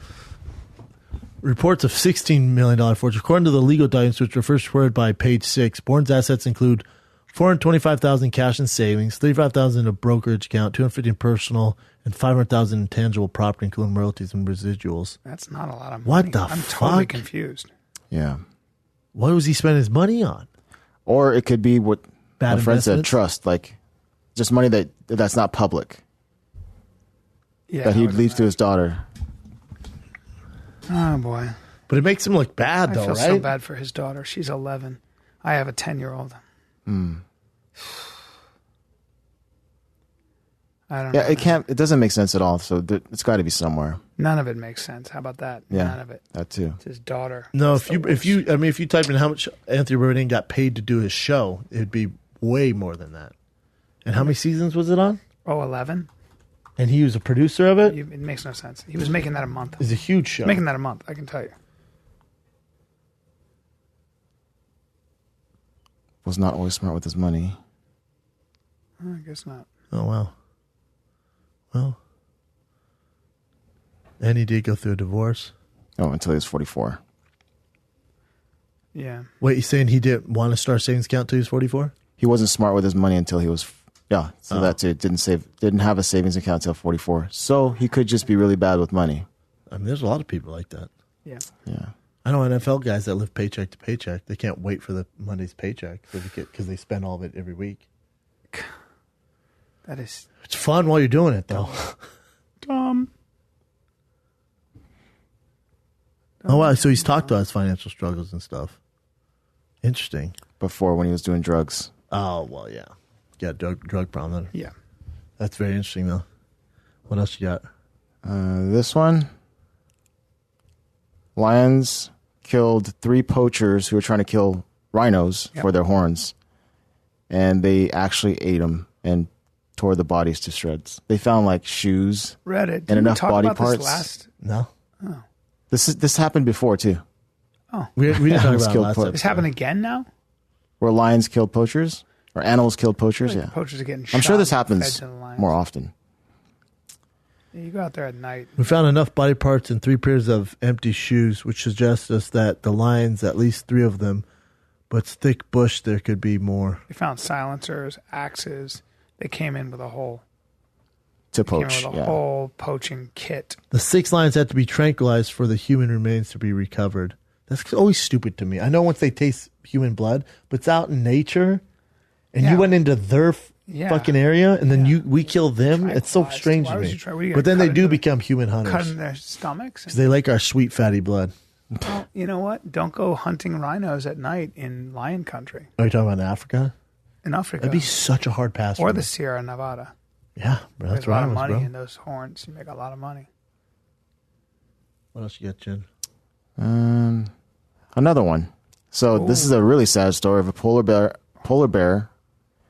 reports of $16 million fortune, according to the legal documents, which were first reported by Page 6. Bourne's assets include $425,000 cash and savings, $35,000 in a brokerage account, $250 in personal, and $500,000 in tangible property, including royalties and residuals. That's not a lot of money. What the I'm fuck? totally confused. Yeah. What was he spending his money on? Or it could be what Bad my friend said, investments? trust, like just money that's not public. Yeah, that he'd leave to his daughter. Oh boy. But it makes him look bad, I though, feel right? so bad for his daughter. She's 11. I have a 10-year-old. I don't know. Yeah, it doesn't make sense at all. So it's got to be somewhere. None of it makes sense. How about that? Yeah, None of it. that too. It's his daughter. No, It's if you type in how much Anthony Bourdain got paid to do his show, it'd be way more than that. And how many seasons was it on? 11. And he was a producer of it? It makes no sense. He was making that a month. It's a huge show. Making that a month, I can tell you. Was not always smart with his money. I guess not. Oh, wow. Well. And he did go through a divorce. Oh, until he was 44. Yeah. Wait, you saying he didn't want to start savings account until he was 44? He wasn't smart with his money until he was... Yeah, so that's it. Didn't have a savings account until 44. So he could just be really bad with money. I mean, there's a lot of people like that. Yeah. Yeah. I know NFL guys that live paycheck to paycheck. They can't wait for the Monday's paycheck because they spend all of it every week. That is... It's fun while you're doing it, though. Dumb. Oh, wow. So he's talked about his financial struggles and stuff. Interesting. Before, when he was doing drugs. Oh, well, yeah. Got drug problem then. Yeah. That's very interesting, though. What else you got? This one. Lions killed 3 poachers who were trying to kill rhinos for their horns. And they actually ate them and tore the bodies to shreds. They found like shoes Read it. and enough talk body about parts. This last? No. Oh. This happened before too. Oh. We didn't talk Animals about it killed last poachers. This happened again now? Where lions killed poachers? Or animals killed poachers? Like Yeah. the poachers are getting I'm sure shot this and happens fed to the lions. more often. Yeah, you go out there at night. We found enough body parts in 3 pairs of empty shoes, which suggests us that the lions, at least 3 of them, but thick bush, there could be more. They found silencers, axes. They came in with a whole... To Came in poach. with a Yeah. whole poaching kit. The 6 lions had to be tranquilized for the human remains to be recovered. That's always stupid to me. I know once they taste human blood, but it's out in nature, and you went into their fucking area, and then we kill them. It's so strange Why to would me. you try? What, are you But gonna then they cut do into- become human Cut in hunters their stomachs? because they like our sweet fatty blood. Well, you know what? Don't go hunting rhinos at night in lion country. Are you talking about in Africa? In Africa. That'd be such a hard pass. Or for the me. Sierra Nevada. Yeah, bro, There's that's a lot of rhinos, money bro. in those horns. You make a lot of money. What else you got, Jen? Another one. So this is a really sad story of a polar bear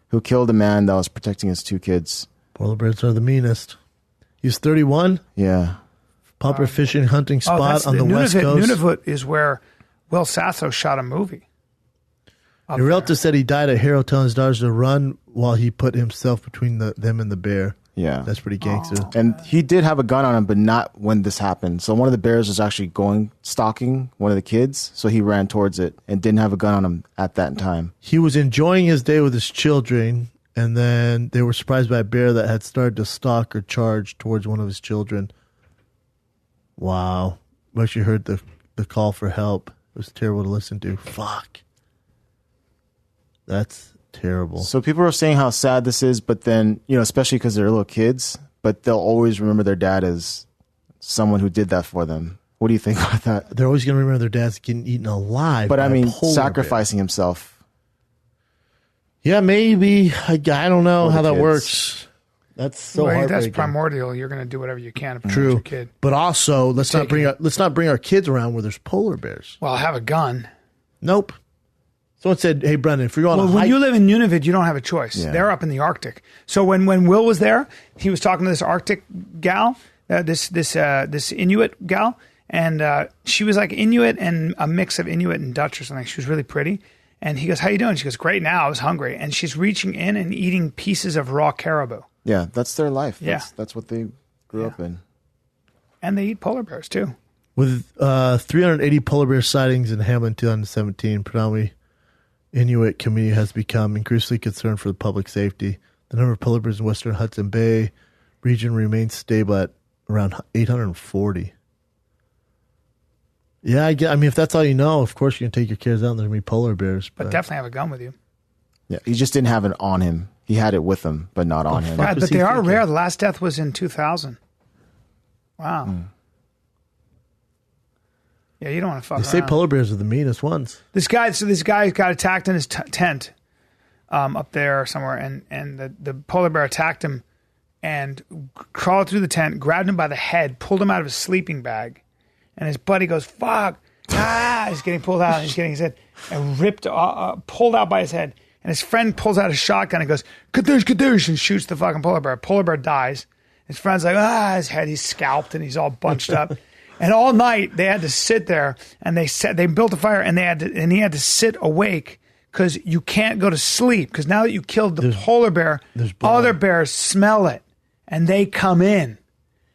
who killed a man that was protecting his 2 kids. Polar bears are the meanest. He's 31. Yeah. Popular fishing hunting spot on the West Coast. Nunavut is where Will Sasso shot a movie. A relative said he died at Hero telling his daughters to run while he put himself between them and the bear. Yeah. That's pretty gangster. And he did have a gun on him, but not when this happened. So one of the bears was actually stalking one of the kids. So he ran towards it and didn't have a gun on him at that time. He was enjoying his day with his children And then they were surprised by a bear that had started to stalk or charge towards one of his children. Wow. We actually heard the call for help. It was terrible to listen to. Fuck. That's terrible. So people are saying how sad this is, but then, especially because they're little kids, but they'll always remember their dad as someone who did that for them. What do you think about that? They're always going to remember their dad's getting eaten alive. But I mean, sacrificing himself. Yeah, maybe. I don't know how that works. That's so heartbreaking. That's primordial. You're going to do whatever you can to protect True. your kid. But also, let's not bring our kids around where there's polar bears. Well, have a gun. Nope. Someone said, "Hey, Brendan, if you're on a hike..." When you live in Nunavut, you don't have a choice. Yeah. They're up in the Arctic. So when Will was there, he was talking to this Arctic gal, this Inuit gal, and she was like Inuit and a mix of Inuit and Dutch or something. She was really pretty. And he goes, "How you doing?" She goes, "Great now. I was hungry." And she's reaching in and eating pieces of raw caribou. Yeah, that's their life. Yeah. That's what they grew up in. And they eat polar bears, too. With 380 polar bear sightings in Hamlin 2017, predominantly Inuit community has become increasingly concerned for the public safety. The number of polar bears in western Hudson Bay region remains stable at around 840. Yeah, I mean, if that's all you know, of course you can take your kids out and there's going to be polar bears. But definitely have a gun with you. Yeah, he just didn't have it on him. He had it with him, but not on him. But they are rare. The last death was in 2000. Wow. Yeah, you don't want to fuck They say around. polar bears are the meanest ones. This guy got attacked in his tent up there somewhere, and the polar bear attacked him and crawled through the tent, grabbed him by the head, pulled him out of his sleeping bag, and his buddy goes, "Fuck!" He's getting pulled out, and he's getting his head and ripped, pulled out by his head. And his friend pulls out a shotgun and goes, "Kadoosh, kadoosh," and shoots the fucking polar bear. Polar bear dies. His friend's like, his head, he's scalped and he's all bunched up. And all night they had to sit there and they built a fire and he had to sit awake because you can't go to sleep because now that you killed the polar bear, other bears smell it and they come in.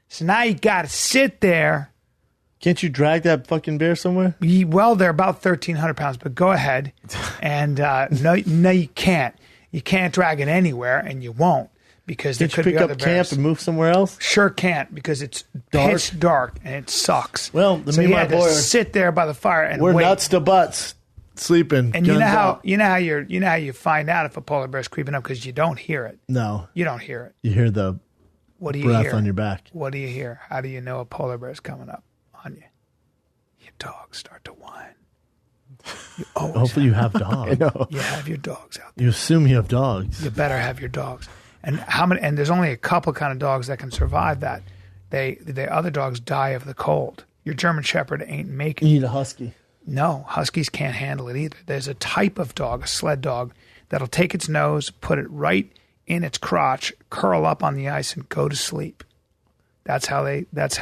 So now you got to sit there. Can't you drag that fucking bear somewhere? Well, they're about 1,300 pounds, but go ahead. And no, you can't. You can't drag it anywhere, and you won't because there could be other bears. Pick up camp and move somewhere else? Sure can't because it's pitch dark and it sucks. Well, so you had to sit there by the fire and we're wait. nuts to butts sleeping. And you know how you find out if a polar bear's creeping up because you don't hear it. No, you don't hear it. You hear the breath on your back. What do you hear? How do you know a polar bear's coming up on you? Your dogs start to whine. Hopefully you have dogs. I know. You have your dogs out there. You assume you have dogs. You better have your dogs. And how many? And there's only a couple kind of dogs that can survive that. The other dogs die of the cold. Your German Shepherd ain't making. You need a husky. No, huskies can't handle it either. There's a type of dog, a sled dog, that'll take its nose, put it right in its crotch, curl up on the ice, and go to sleep. That's how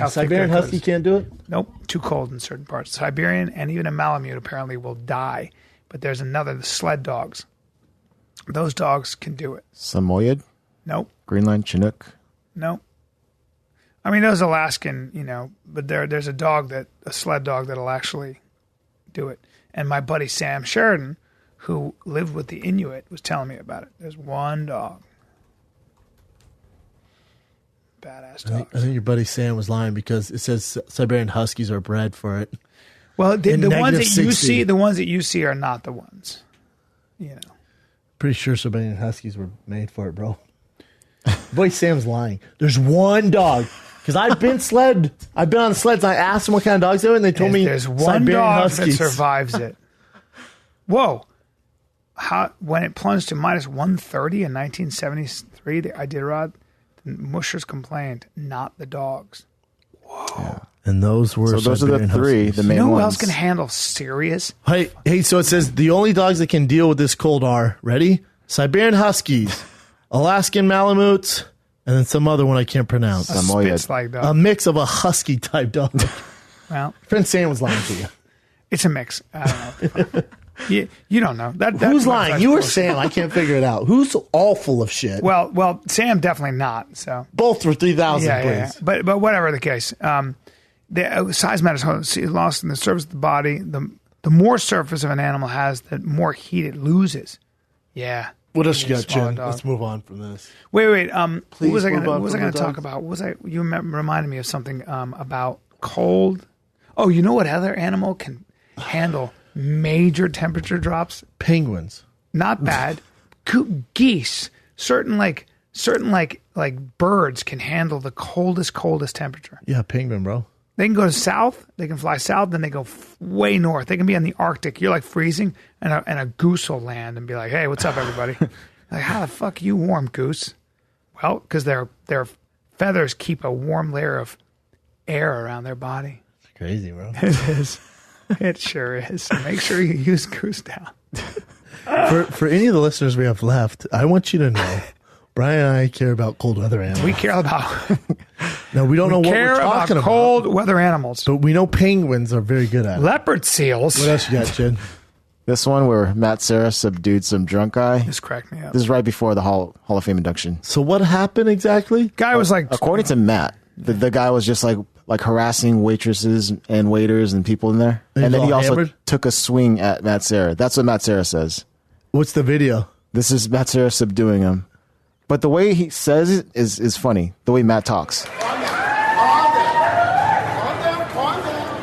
Siberian husky can't do it? Nope, too cold in certain parts. Siberian and even a Malamute apparently will die. But there's the sled dogs. Those dogs can do it. Samoyed? Nope. Greenland Chinook? Nope. I mean, those Alaskan, but there's a sled dog that'll actually do it. And my buddy Sam Sheridan, who lived with the Inuit, was telling me about it. There's one dog. Badass dogs. I think your buddy Sam was lying because it says Siberian Huskies are bred for it. Well, the ones that you see are not the ones. Pretty sure Siberian Huskies were made for it, bro. Boy, Sam's lying. There's one dog. Because I've been on sleds and I asked them what kind of dogs they were and they told me there's one Siberian dog Huskies. that survives it. Whoa. When it plunged to minus 130 in 1973, the Iditarod, the mushers complained, not the dogs. Whoa. Yeah. And those were so those Siberian are the three, Huskies. the main who ones. else can handle serious? Hey, so it says the only dogs that can deal with this cold are, ready? Siberian Huskies, Alaskan Malamutes, and then some other one I can't pronounce. Spitz-like dog. A mix of a husky type dog. Well, Friend Sam was lying to you. It's a mix. I don't know. you don't know. Who's lying? You or Sam? I can't figure it out. Who's all full of shit? Well, Sam definitely not. So both for 3,000, please. Yeah. But whatever the case, the size matters. Lost in the surface of the body. The more surface of an animal has, the more heat it loses. Yeah. What else you got, Smaller Jen? dog. Let's move on from this. Wait. What was I move on going from to the talk dogs. about? You reminded me of something about cold. Oh, you know what other animal can handle major temperature drops? Penguins. Not bad. Geese. Certain birds can handle the coldest temperature. Yeah, penguin, bro. They can go south. They can fly south. Then they go way north. They can be in the Arctic. You're like freezing, and a goose will land and be like, "Hey, what's up, everybody?" Like, how the fuck are you warm, goose? Well, because their feathers keep a warm layer of air around their body. It's crazy, bro. It is. It sure is. So make sure you use goose down. For any of the listeners we have left, I want you to know, Brian and I care about cold weather animals. We care about. Now, we don't know what we're talking about. Cold weather animals. But we know penguins are very good at it. Leopard seals. What else you got, Jen? This one where Matt Serra subdued some drunk guy. This cracked me up. This is right before the Hall of Fame induction. So what happened exactly? Guy was like, According to Matt, the guy was just like harassing waitresses and waiters and people in there. And then he's he all also hammered? took a swing at Matt Serra. That's what Matt Serra says. What's the video? This is Matt Serra subduing him. But the way he says it is funny. The way Matt talks.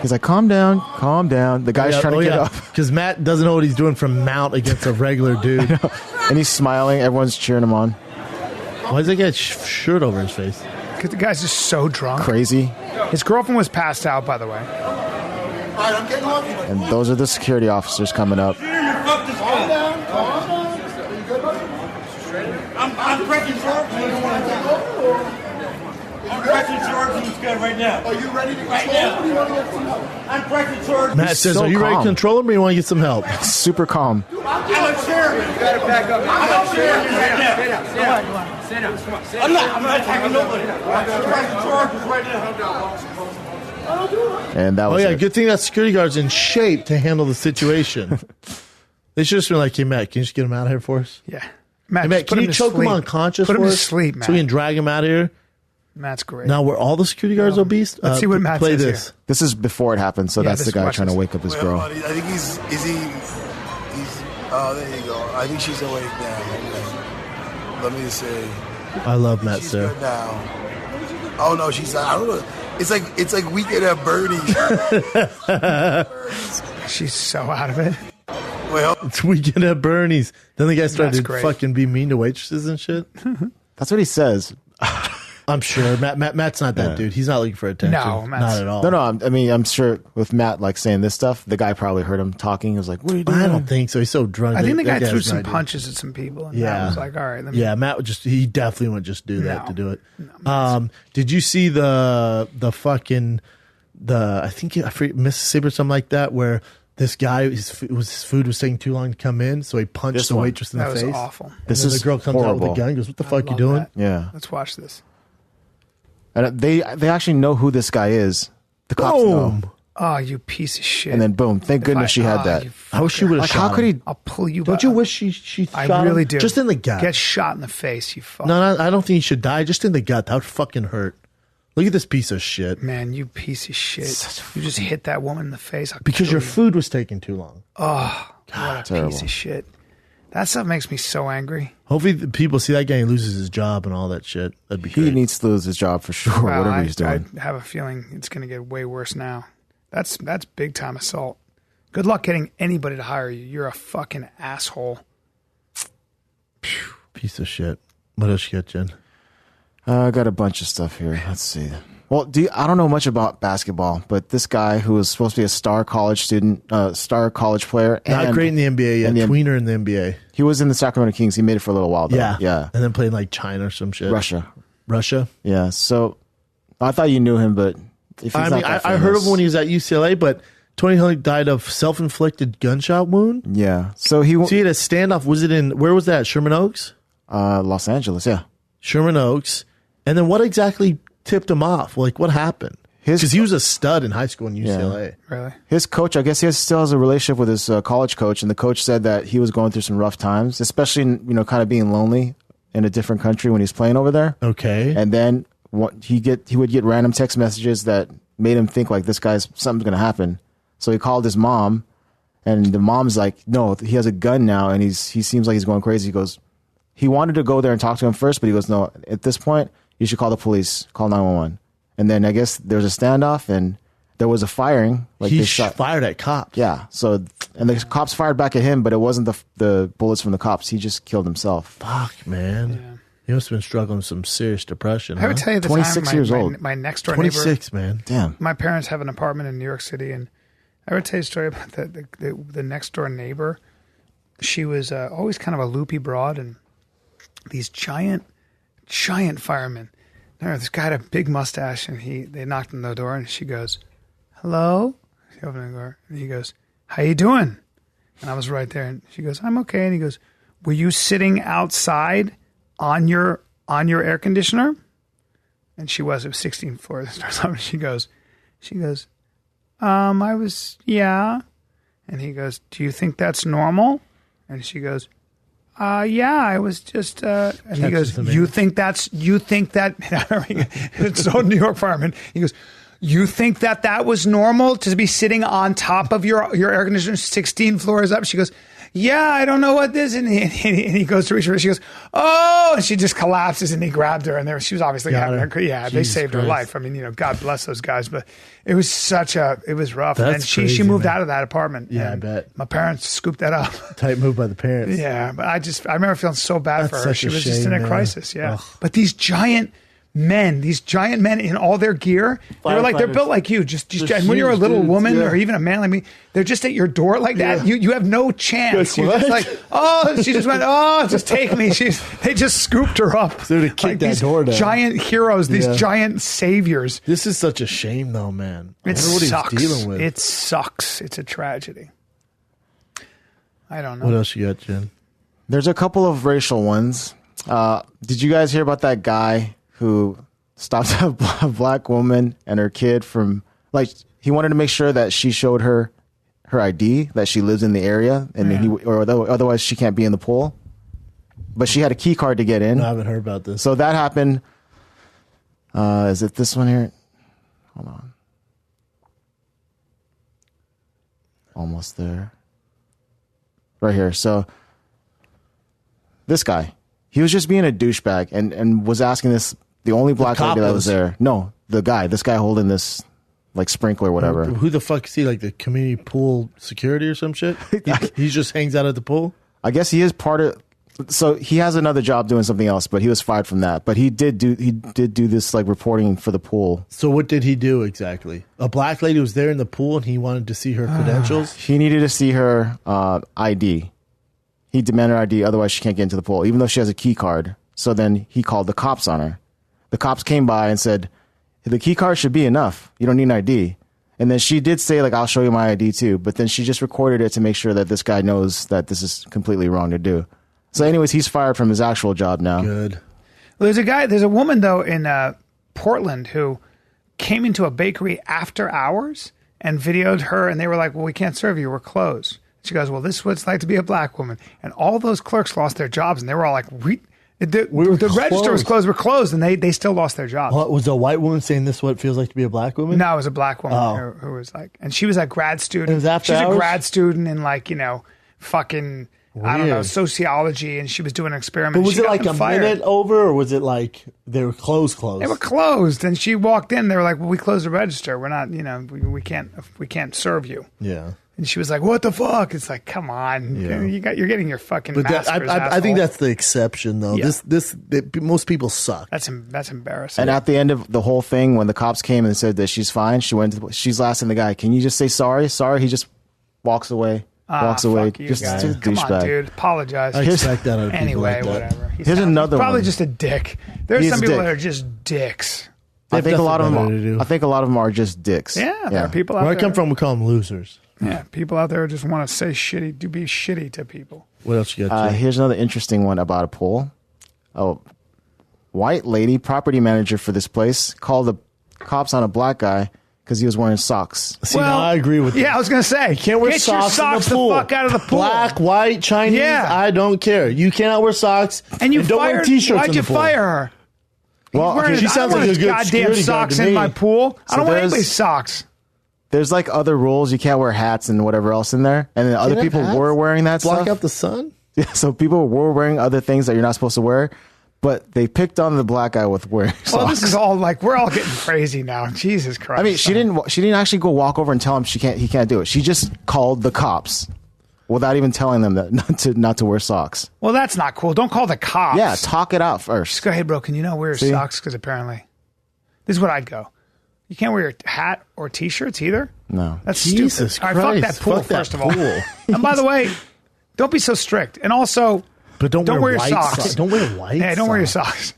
He's like, calm down. The guy's trying to get up. Because Matt doesn't know what he's doing from mount against a regular dude. And he's smiling. Everyone's cheering him on. Why does that guy shirt over his face? because the guy's just so drunk. Crazy. His girlfriend was passed out, by the way. And those are the security officers coming up. Calm down. I'm pressing charges. I'm pressing charges on this guy right now. Are you ready to go? Right now. I'm pressing charges. Matt says, so are you ready to calm. control him or you want to get some help? Super calm. I'm a chairman. You gotta back up. I'm a chairman right now. Sit down. I'm not attacking nobody. I'm pressing charges right now. And that Oh, was yeah, it. good thing that security guard's in shape to handle the situation. They should have just been like, hey, Matt, can you just get him out of here for us? Yeah. Matt, Hey, Matt, just can put you him to choke him sleep. unconscious Put him for to us sleep, Matt. so we can drag him out of here? Matt's great. Now, were all the security guards obese? Let's see what Matt play says this. here. This is before it happened, so Yeah, that's the this- guy watch trying to this. wake up his girl. I think he's oh, there you go. I think she's awake now. Okay. Let me see. I love Matt She's Sarah. good now. Oh no, she's I don't know. It's like Weekend at Bernie's. She's so out of it. Well, It's Weekend at Bernie's. Then the guy started That's to great. fucking be mean to waitresses and shit. That's what he says. I'm sure. Matt's not that dude. He's not looking for attention. No, Matt's- not at all. No, I'm sure with Matt like saying this stuff, the guy probably heard him talking. He was like, "What are you doing?" I don't think so. He's so drunk. I think the That guy threw has no some idea. punches at some people. And Yeah. Matt was like, all right. Let me. Yeah, Matt would he definitely would just do that No. to do it. Did you see the fucking I think I forget, Mississippi or something like that where this guy his food was taking too long to come in, so he punched This the one. waitress in That the was face. awful. This And then is the girl comes out with horrible. a gun and goes, "What the I fuck you love doing?" that. Yeah, Let's watch this. and they actually know who this guy is. The cops know. Boom. Oh, you piece of shit. And then boom! Thank goodness she had that. I wish she would have Like, shot how could him. he? I'll pull you. Don't you wish she shot I really him? do. Just in the gut. Get shot in the face, you fuck. No, I don't think he should die. Just in the gut. That would fucking hurt. Look at this piece of shit. Man, you piece of shit. You just hit that woman in the face. I'll Because kill your you. food was taking too long. Oh, what a terrible. piece of shit. That stuff makes me so angry. Hopefully the people see that guy and he loses his job and all that shit. That'd be He great. needs to lose his job for sure. Wow, whatever he's doing. I have a feeling it's going to get way worse now. That's big time assault. Good luck getting anybody to hire you. You're a fucking asshole. Piece of shit. What else you got, Jen? I got a bunch of stuff here. Let's see. Well, I don't know much about basketball, but this guy who was supposed to be a star college student, star college player, Not and great in the NBA yet. and the- Tweener in the NBA. he was in the Sacramento Kings. He made it for a little while, though. Yeah. And then played in like China or some shit. Russia. Russia. Yeah. So I thought you knew him, but if he's I not mean, that I heard of famous- him when he was at UCLA, but Tony Hawk died of self-inflicted gunshot wound. Yeah. So he So he had a standoff. Was it where was that? Sherman Oaks? Los Angeles. Yeah. Sherman Oaks. And then what exactly tipped him off? Like, what happened? Because he was a stud in high school in UCLA. Really? His coach, I guess still has a relationship with his college coach, and the coach said that he was going through some rough times, especially in, kind of being lonely in a different country when he's playing over there. Okay. And then he would get random text messages that made him think like something's going to happen. So he called his mom, and the mom's like, "No, he has a gun now, and he seems like he's going crazy." He goes, he wanted to go there and talk to him first, but he goes, no, at this point, you should call the police, call 911. And then I guess there was a standoff and there was a firing. Like he they shot, fired at cops. Yeah. So, and the cops fired back at him, but it wasn't the bullets from the cops. He just killed himself. Fuck, man. Yeah. He must have been struggling with some serious depression. I would tell you the 26 time years old. My next door neighbor. 26, man. Damn. My parents have an apartment in New York City, and I would tell you a story about the next door neighbor. She was always kind of a loopy broad, and these giant firemen. This guy had a big mustache, and they knocked on the door, and she goes, "Hello." She opened the door, and he goes, "How you doing?" And I was right there, and she goes, "I'm okay." And he goes, "Were you sitting outside on your air conditioner?" And it was 16th floor or something. She goes, I was, yeah. And he goes, "Do you think that's normal?" And she goes, yeah, I was just, and he goes, you think that, it's so New York fireman. He goes, "You think that was normal to be sitting on top of your air conditioner 16 floors up?" She goes, "Yeah, I don't know what this," and he goes to reach her. She goes, "Oh," and she just collapses, and he grabbed her, and she was obviously they saved her life. I mean, God bless those guys, but it was it was rough. That's and she crazy, moved man. out of that apartment. Yeah, I bet. My parents scooped that up. Tight move by the parents. Yeah, but I remember feeling so bad for her. such She a was just in shame, a man. crisis. Yeah, Ugh. but these giant men in all their gear, they're built like you. And when you're a little woman or even a man like me, they're just at your door like that. You have no chance. You're just like, oh, she just went, oh, just take me. They just scooped her up. So to kick that door down. Giant heroes, these giant saviors. This is such a shame, though, man. It I wonder what sucks. he's dealing with. It sucks. It's a tragedy. I don't know. What else you got, Jen? There's a couple of racial ones. Did you guys hear about that guy who stopped a black woman and her kid from, like, he wanted to make sure that she showed her ID, that she lives in the area, and otherwise she can't be in the pool. But she had a key card to get in. No, I haven't heard about this. So that happened. Is it this one here? Hold on. Almost there. Right here. So this guy, he was just being a douchebag and was asking the only black lady that was there. No, this guy holding this like sprinkler or whatever. Who the fuck is he? Like the community pool security or some shit? He just hangs out at the pool? I guess he is part of. So he has another job doing something else, but he was fired from that. But he did do this like reporting for the pool. So what did he do exactly? A black lady was there in the pool and he wanted to see her credentials? He needed to see her ID. He demanded her ID, otherwise she can't get into the pool, even though she has a key card. So then he called the cops on her. The cops came by and said, "The key card should be enough. You don't need an ID." And then she did say, like, "I'll show you my ID too." But then she just recorded it to make sure that this guy knows that this is completely wrong to do. So anyways, he's fired from his actual job now. Good. Well, there's a woman, though, in Portland who came into a bakery after hours and videoed her, and they were like, "Well, we can't serve you. We're closed." She goes, "Well, this is what it's like to be a black woman." And all those clerks lost their jobs, and they were all like, the register was closed. We're closed, and they still lost their jobs. What, was a white woman saying this is what it feels like to be a black woman? No, it was a black woman who was like, and she was a grad student. It was after She's hours? a grad student in fucking, I don't know, Weird. sociology, and she was doing an experiment. But was She it got like them a fired. minute over, or was it like they were closed? They were closed, and she walked in. They were like, "Well, we closed the register. We're not, we can't serve you." Yeah. And she was like, "What the fuck?" It's like, come on, Yeah. you're getting your fucking. But masters, I think asshole. that's the exception, though. Yeah. Most people suck. That's embarrassing. And at the end of the whole thing, when the cops came and said that she's fine, she's asking the guy, "Can you just say sorry?" Sorry. He just walks away. Walks away. Fuck you Just guys. a Come on, douchebag. dude. Apologize. I expect that out of people anyway, like that. whatever. Here's another probably one. just a dick. There's He's some a people dick. that are just dicks. I think a lot of nothing better to them. do. I think a lot of them are just dicks. Yeah, there are people out Where there. I come from, we call them losers. Yeah, people out there just want to say shitty, to be shitty to people. What else you got? Jay? Here's another interesting one about a pool. A white lady, property manager for this place, called the cops on a black guy because he was wearing socks. See, now I agree with you. Yeah, I was gonna say, You can't wear get socks, your socks in the pool. fuck out of the pool. Black, white, Chinese, Yeah. I don't care. You cannot wear socks. And you don't wear fired. t-shirts Why'd in you the pool. fire her? Well, Wearing- she I sounds don't like want a good goddamn security guard socks to in me. my pool. I So don't want there's- anybody's socks. There's like other rules. You can't wear hats and whatever else in there. And then other Can't have people hats? were wearing that Block stuff. out the sun? Yeah, so people were wearing other things that you're not supposed to wear, but they picked on the black guy with wearing socks. Well, this is all like we're all getting crazy now. Jesus Christ! I mean, she didn't actually go walk over and tell him he can't do it. She just called the cops without even telling them that not to wear socks. Well, that's not cool. Don't call the cops. Yeah, talk it out first. Just go, hey, bro, can you not wear your socks? Because apparently, this is what I'd go. You can't wear your hat or T-shirts either. No, that's Jesus stupid. Christ. All right, fuck that pool first of all. And by the way, don't be so strict. And also, but don't wear your white socks. Don't wear white. Yeah, don't wear your socks.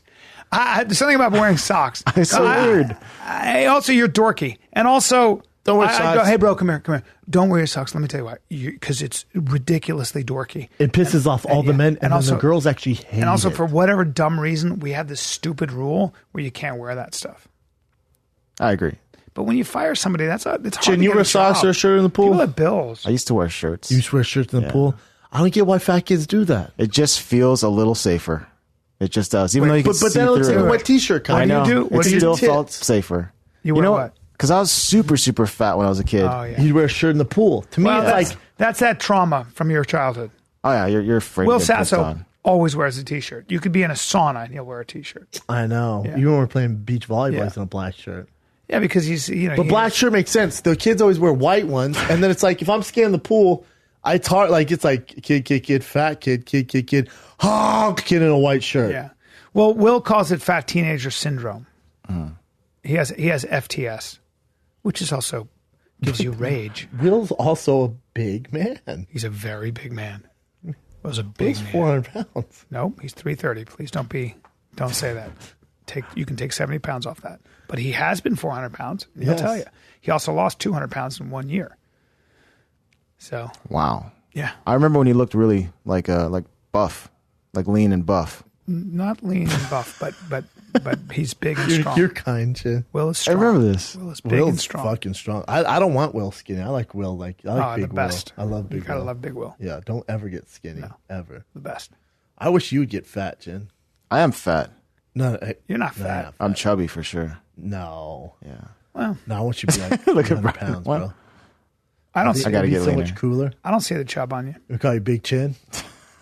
There's something about wearing socks. It's so weird. Also, you're dorky. And also, don't wear socks. I go, hey, bro, come here. Don't wear your socks. Let me tell you why. Because it's ridiculously dorky. It pisses off all the men, and also, the girls actually hate it. And also, for whatever dumb reason, we have this stupid rule where you can't wear that stuff. I agree. But when you fire somebody, it's hard Chin, you wear socks or a shirt in the pool? People have bills. I used to wear shirts. You used to wear shirts in the pool? I don't get why fat kids do that. It just feels a little safer. It just does. Even though you can see but then it looks through like a it. wet T-shirt kind. I know. What it do you still do? felt safer. You wear know what? Because I was super, super fat when I was a kid. Oh, yeah. You'd wear a shirt in the pool. To me, it's like... That's that trauma from your childhood. Oh, yeah. You're afraid Will to get picked Sasso on. always wears a T-shirt. You could be in a sauna and he'll wear a T-shirt. I know. Yeah. Even when we're playing beach volleyball, Yeah. he's in a black shirt. Yeah, because he's, But black shirt makes sense. The kids always wear white ones. And then it's like, if I'm scanning the pool, it's hard. Like, it's like kid, fat kid, honk, kid in a white shirt. Yeah. Well, Will calls it fat teenager syndrome. He has FTS, which is also gives you rage. Will's also a big man. He's a very big man. Will's a big Will's man. 400 pounds. No, he's 330. Please don't say that. You can take 70 pounds off that. But he has been 400 pounds. He'll tell you. He also lost 200 pounds in 1 year. So. Wow. Yeah. I remember when he looked really like buff, like lean and buff. Not lean and buff, but he's big and strong. You're kind, Chin. Will is strong. I remember this. Will is big Will's and strong. fucking strong. I don't want Will skinny. I like Will. I like big the best. Will. I love big You gotta Will. love big Will. Yeah, don't ever get skinny. No. Ever. The best. I wish you would get fat, Chin. I am fat. No, You're not fat. I'm chubby for sure. No. Yeah. Well, No, I want you to be like Look at 100 Brian. pounds, What? bro. I don't. I gotta It'd be get so leaner. much cooler. I don't see the chub on you. We call you Big Chin.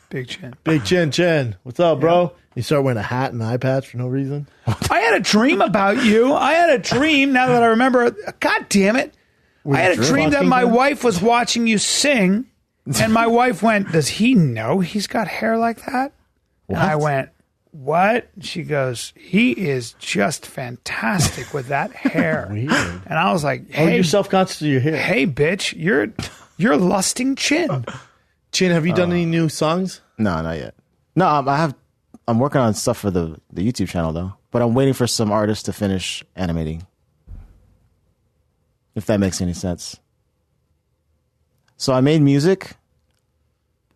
Big chin. Big Chin. What's up, bro? You start wearing a hat and an eye patch for no reason? I had a dream about you. I had a dream. Now that I remember, God damn it! I had a dream that my wife was watching you sing, and my wife went, "Does he know he's got hair like that?" And I went, "What?" She goes, "He is just fantastic with that hair." Weird. And I was like, Oh, "Hey, you're self-conscious of your hair. hey, bitch, you're lusting chin." Chin, have you done any new songs? No, not yet. No, I'm working on stuff for the YouTube channel though, but I'm waiting for some artists to finish animating. If that makes any sense. So I made music.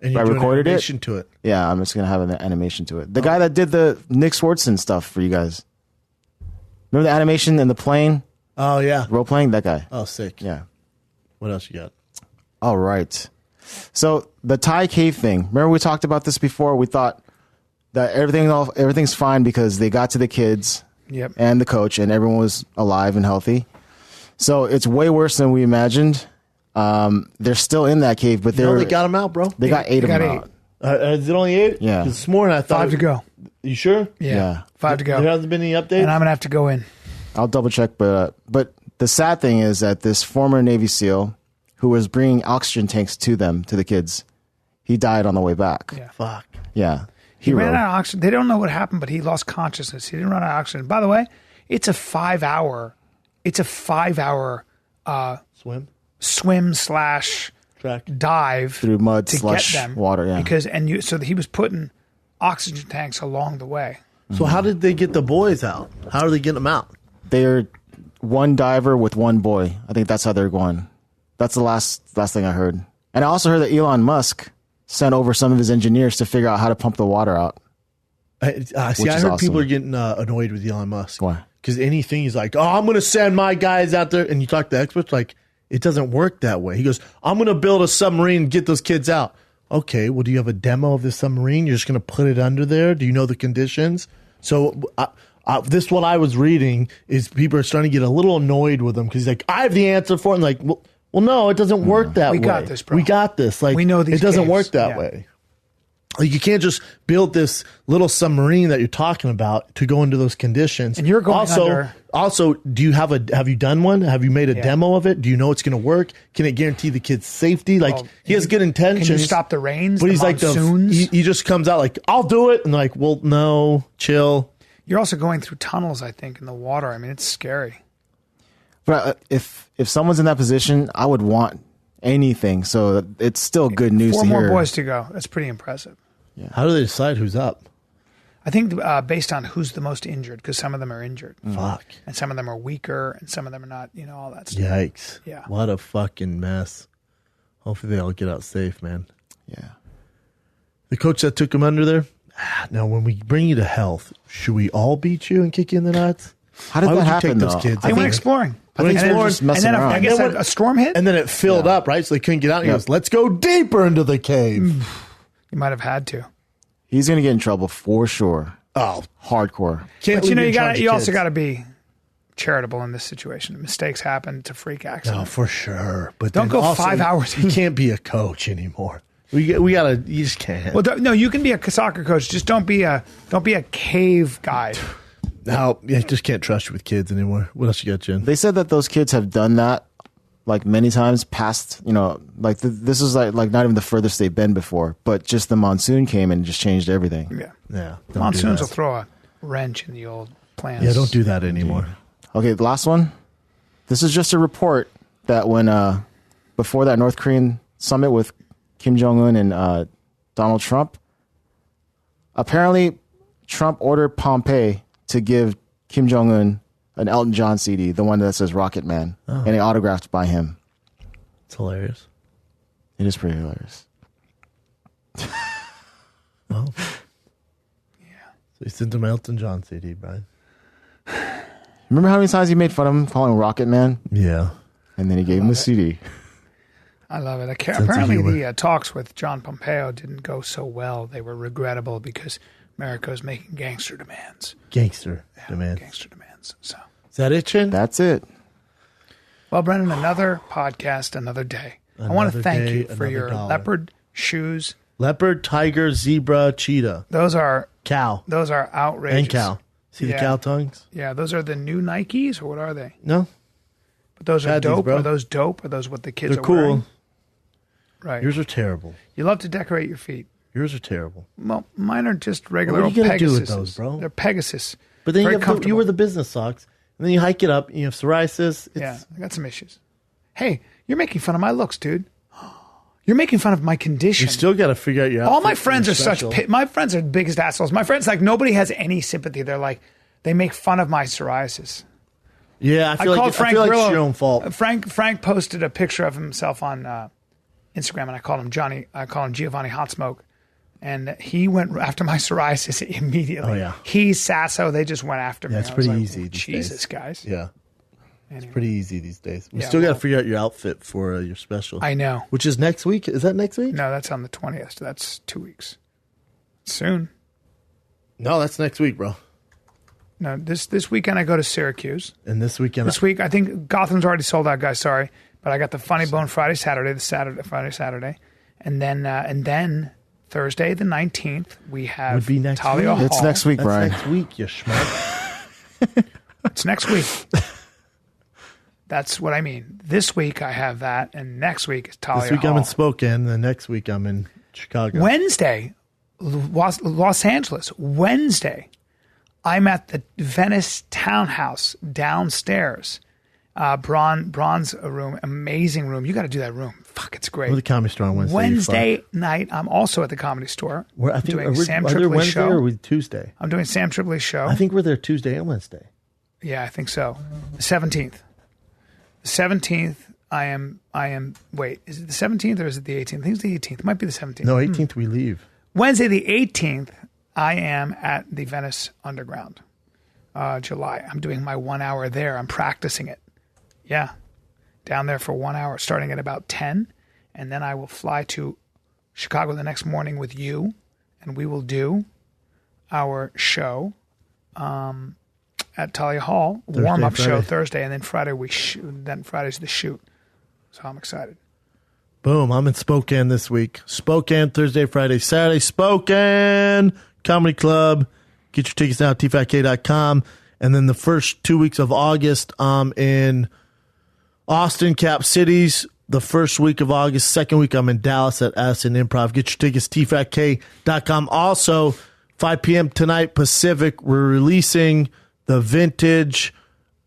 And I doing recorded it? animation to it. Yeah, I'm just gonna have an animation to it. The guy that did the Nick Swartzen stuff for you guys. Remember the animation in the plane? Oh, yeah. Role playing? That guy. Oh, sick. Yeah. What else you got? All right. So the Thai cave thing. Remember we talked about this before? We thought that everything's fine because they got to the kids Yep. and the coach and everyone was alive and healthy. So it's way worse than we imagined. They're still in that cave, but They got them out, bro. they got eight of them out. Is it only 8? Yeah. 'Cause this morning I thought 5 to go. You sure? Yeah. 5 to go. There hasn't been any updates. And I'm gonna have to go in. I'll double check, but the sad thing is that this former Navy SEAL who was bringing oxygen tanks to the kids, he died on the way back. Yeah. Fuck. Yeah. He ran out of oxygen. They don't know what happened, but he lost consciousness. He didn't run out of oxygen. By the way, it's a 5-hour Swim. swim / Track. dive Through mud to slush get them water, yeah. So he was putting oxygen tanks along the way. So how did they get the boys out? How are they getting them out? They're one diver with one boy. I think that's how they're going. That's the last thing I heard. And I also heard that Elon Musk sent over some of his engineers to figure out how to pump the water out. I Which heard is awesome. people are getting annoyed with Elon Musk. Why? Because anything he's like, oh, I'm going to send my guys out there. And you talk to experts, like, it doesn't work that way. He goes, I'm going to build a submarine and get those kids out. Okay, well, do you have a demo of the submarine? You're just going to put it under there? Do you know the conditions? So this is what I was reading is people are starting to get a little annoyed with him because he's like, I have the answer for it. And like, well, no, it doesn't work that way. We got this, bro. We got this. Like, We know these it doesn't caves. work that Yeah. way. Like you can't just build this little submarine that you're talking about to go into those conditions. And you're going also, do you have you done one? Have you made a demo of it? Do you know it's going to work? Can it guarantee the kid's safety? Like he has good intentions. Can you stop the rains? But he's monsoons? like he just comes out like, I'll do it. And like, well, no, chill. You're also going through tunnels, I think, in the water. I mean, it's scary. But if someone's in that position, I would want anything. So it's still good news to hear. 4 more boys to go. That's pretty impressive. Yeah. How do they decide who's up? I think based on who's the most injured, because some of them are injured. Fuck. And some of them are weaker, and some of them are not, all that stuff. Yikes. Yeah. What a fucking mess. Hopefully they all get out safe, man. Yeah. The coach that took him under there, now when we bring you to health, should we all beat you and kick you in the nuts? How did that happen, those though? kids? They went exploring. I think just messing around. I guess a storm hit? And then it filled up, right? So they couldn't get out. And he goes, let's go deeper into the cave. You might have had to. He's going to get in trouble for sure. Oh, hardcore. But you also got to be charitable in this situation. Mistakes happen. It's a freak accident. No, for sure. But don't go also, 5 hours. You can't be a coach anymore. We gotta. You just can't. Well, no, you can be a soccer coach. Just don't be a cave guide. No, you just can't trust you with kids anymore. What else you got, Jen? They said that those kids have done that like many times past, like this is like not even the furthest they've been before, but just the monsoon came and just changed everything. Yeah. Monsoons will throw a wrench in the old plans. Yeah, don't do that anymore. Okay, the last one. This is just a report that when before that North Korean summit with Kim Jong-un and Donald Trump, apparently Trump ordered Pompeo to give Kim Jong-un an Elton John CD, the one that says Rocket Man, and it autographed by him. It's hilarious. It is pretty hilarious. Well, yeah. So he sent him an Elton John CD, Brian. Remember how many times he made fun of him calling him Rocket Man? Yeah. And then he gave him the CD. I love it. Apparently the talks with John Pompeo didn't go so well. They were regrettable because America was making gangster demands. Gangster demands. So is that it, Chin? That's it. Well, Brennan, another podcast, another day. I want to thank you for your leopard shoes. Leopard, tiger, zebra, cheetah. Those are cow. Those are outrageous. And cow. See the cow tongues? Yeah, those are the new Nikes, or what are they? No. But those are dope. Are those dope? Are those what the kids They're are cool. wearing? Right. Yours are terrible. You love to decorate your feet. Yours are terrible. Well, mine are just regular What are you old gonna do with Pegasus. those, bro? They're Pegasus. But then Very you wear the business socks, and then you hike it up, and you have psoriasis. Yeah, I got some issues. Hey, you're making fun of my looks, dude. You're making fun of my condition. You still got to figure out your outfit. All my friends are my friends are the biggest assholes. My friends, like, nobody has any sympathy. They're like, they make fun of my psoriasis. Yeah, I feel like it's your own fault. Frank posted a picture of himself on Instagram, and I called him Johnny. I call him Giovanni Hot Smoke, and he went after my psoriasis immediately. Oh yeah, he Sasso. They just went after me. Yeah, it's pretty easy. Jesus, guys. Yeah, anyway. It's pretty easy these days. We still got to figure out your outfit for your special. I know. Which is next week? Is that next week? No, that's on the 20th. That's 2 weeks. Soon. No, that's next week, bro. No, this weekend I go to Syracuse. And this weekend, I think Gotham's already sold out, guys. Sorry, but I got the Funny Bone Friday, Saturday, Saturday, and then Thursday the 19th we have would be next Talia week. Hall. It's next week, Brian. Next week, you schmuck. It's next week. That's what I mean. This week I have that, and next week is Talia This week Hall. I'm in Spokane, and next week I'm in Chicago. Wednesday, Los Angeles. Wednesday, I'm at the Venice Townhouse downstairs. Bronze room, amazing room. You got to do that room. Fuck, it's great. Or the Comedy Store on Wednesday. Wednesday night, I'm also at the Comedy Store. I think doing Sam are Tripoli's Wednesday show. or are we Tuesday? I'm doing Sam Tripoli's show. I think we're there Tuesday and Wednesday. Yeah, I think so. The 17th. The 17th, I am. Wait, is it the 17th or is it the 18th? I think it's the 18th. It might be the 17th. No, 18th we leave. Wednesday the 18th, I am at the Venice Underground. July. I'm doing my 1 hour there. I'm practicing it. Yeah. Down there for 1 hour, starting at about 10. And then I will fly to Chicago the next morning with you, and we will do our show at Talia Hall, warm-up show Thursday, and then Friday we shoot. Then Friday's the shoot. So I'm excited. Boom. I'm in Spokane this week. Spokane, Thursday, Friday, Saturday. Spokane Comedy Club. Get your tickets now at tfatk.com. And then the first 2 weeks of August, I'm in Austin, Cap Cities. The first week of August. Second week, I'm in Dallas at Addison Improv. Get your tickets, tfatk.com. Also, 5 p.m. tonight, Pacific, we're releasing the vintage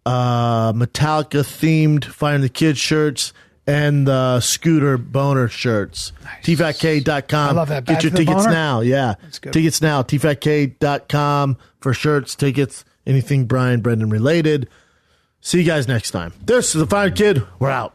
Metallica-themed Fire in the Kids shirts and the Scooter Boner shirts. Nice. tfatk.com. I love that. Get your tickets now. Yeah. Tickets now. tfatk.com for shirts, tickets, anything Bryan Brendan related. See you guys next time. This is the Fire Kid. We're out.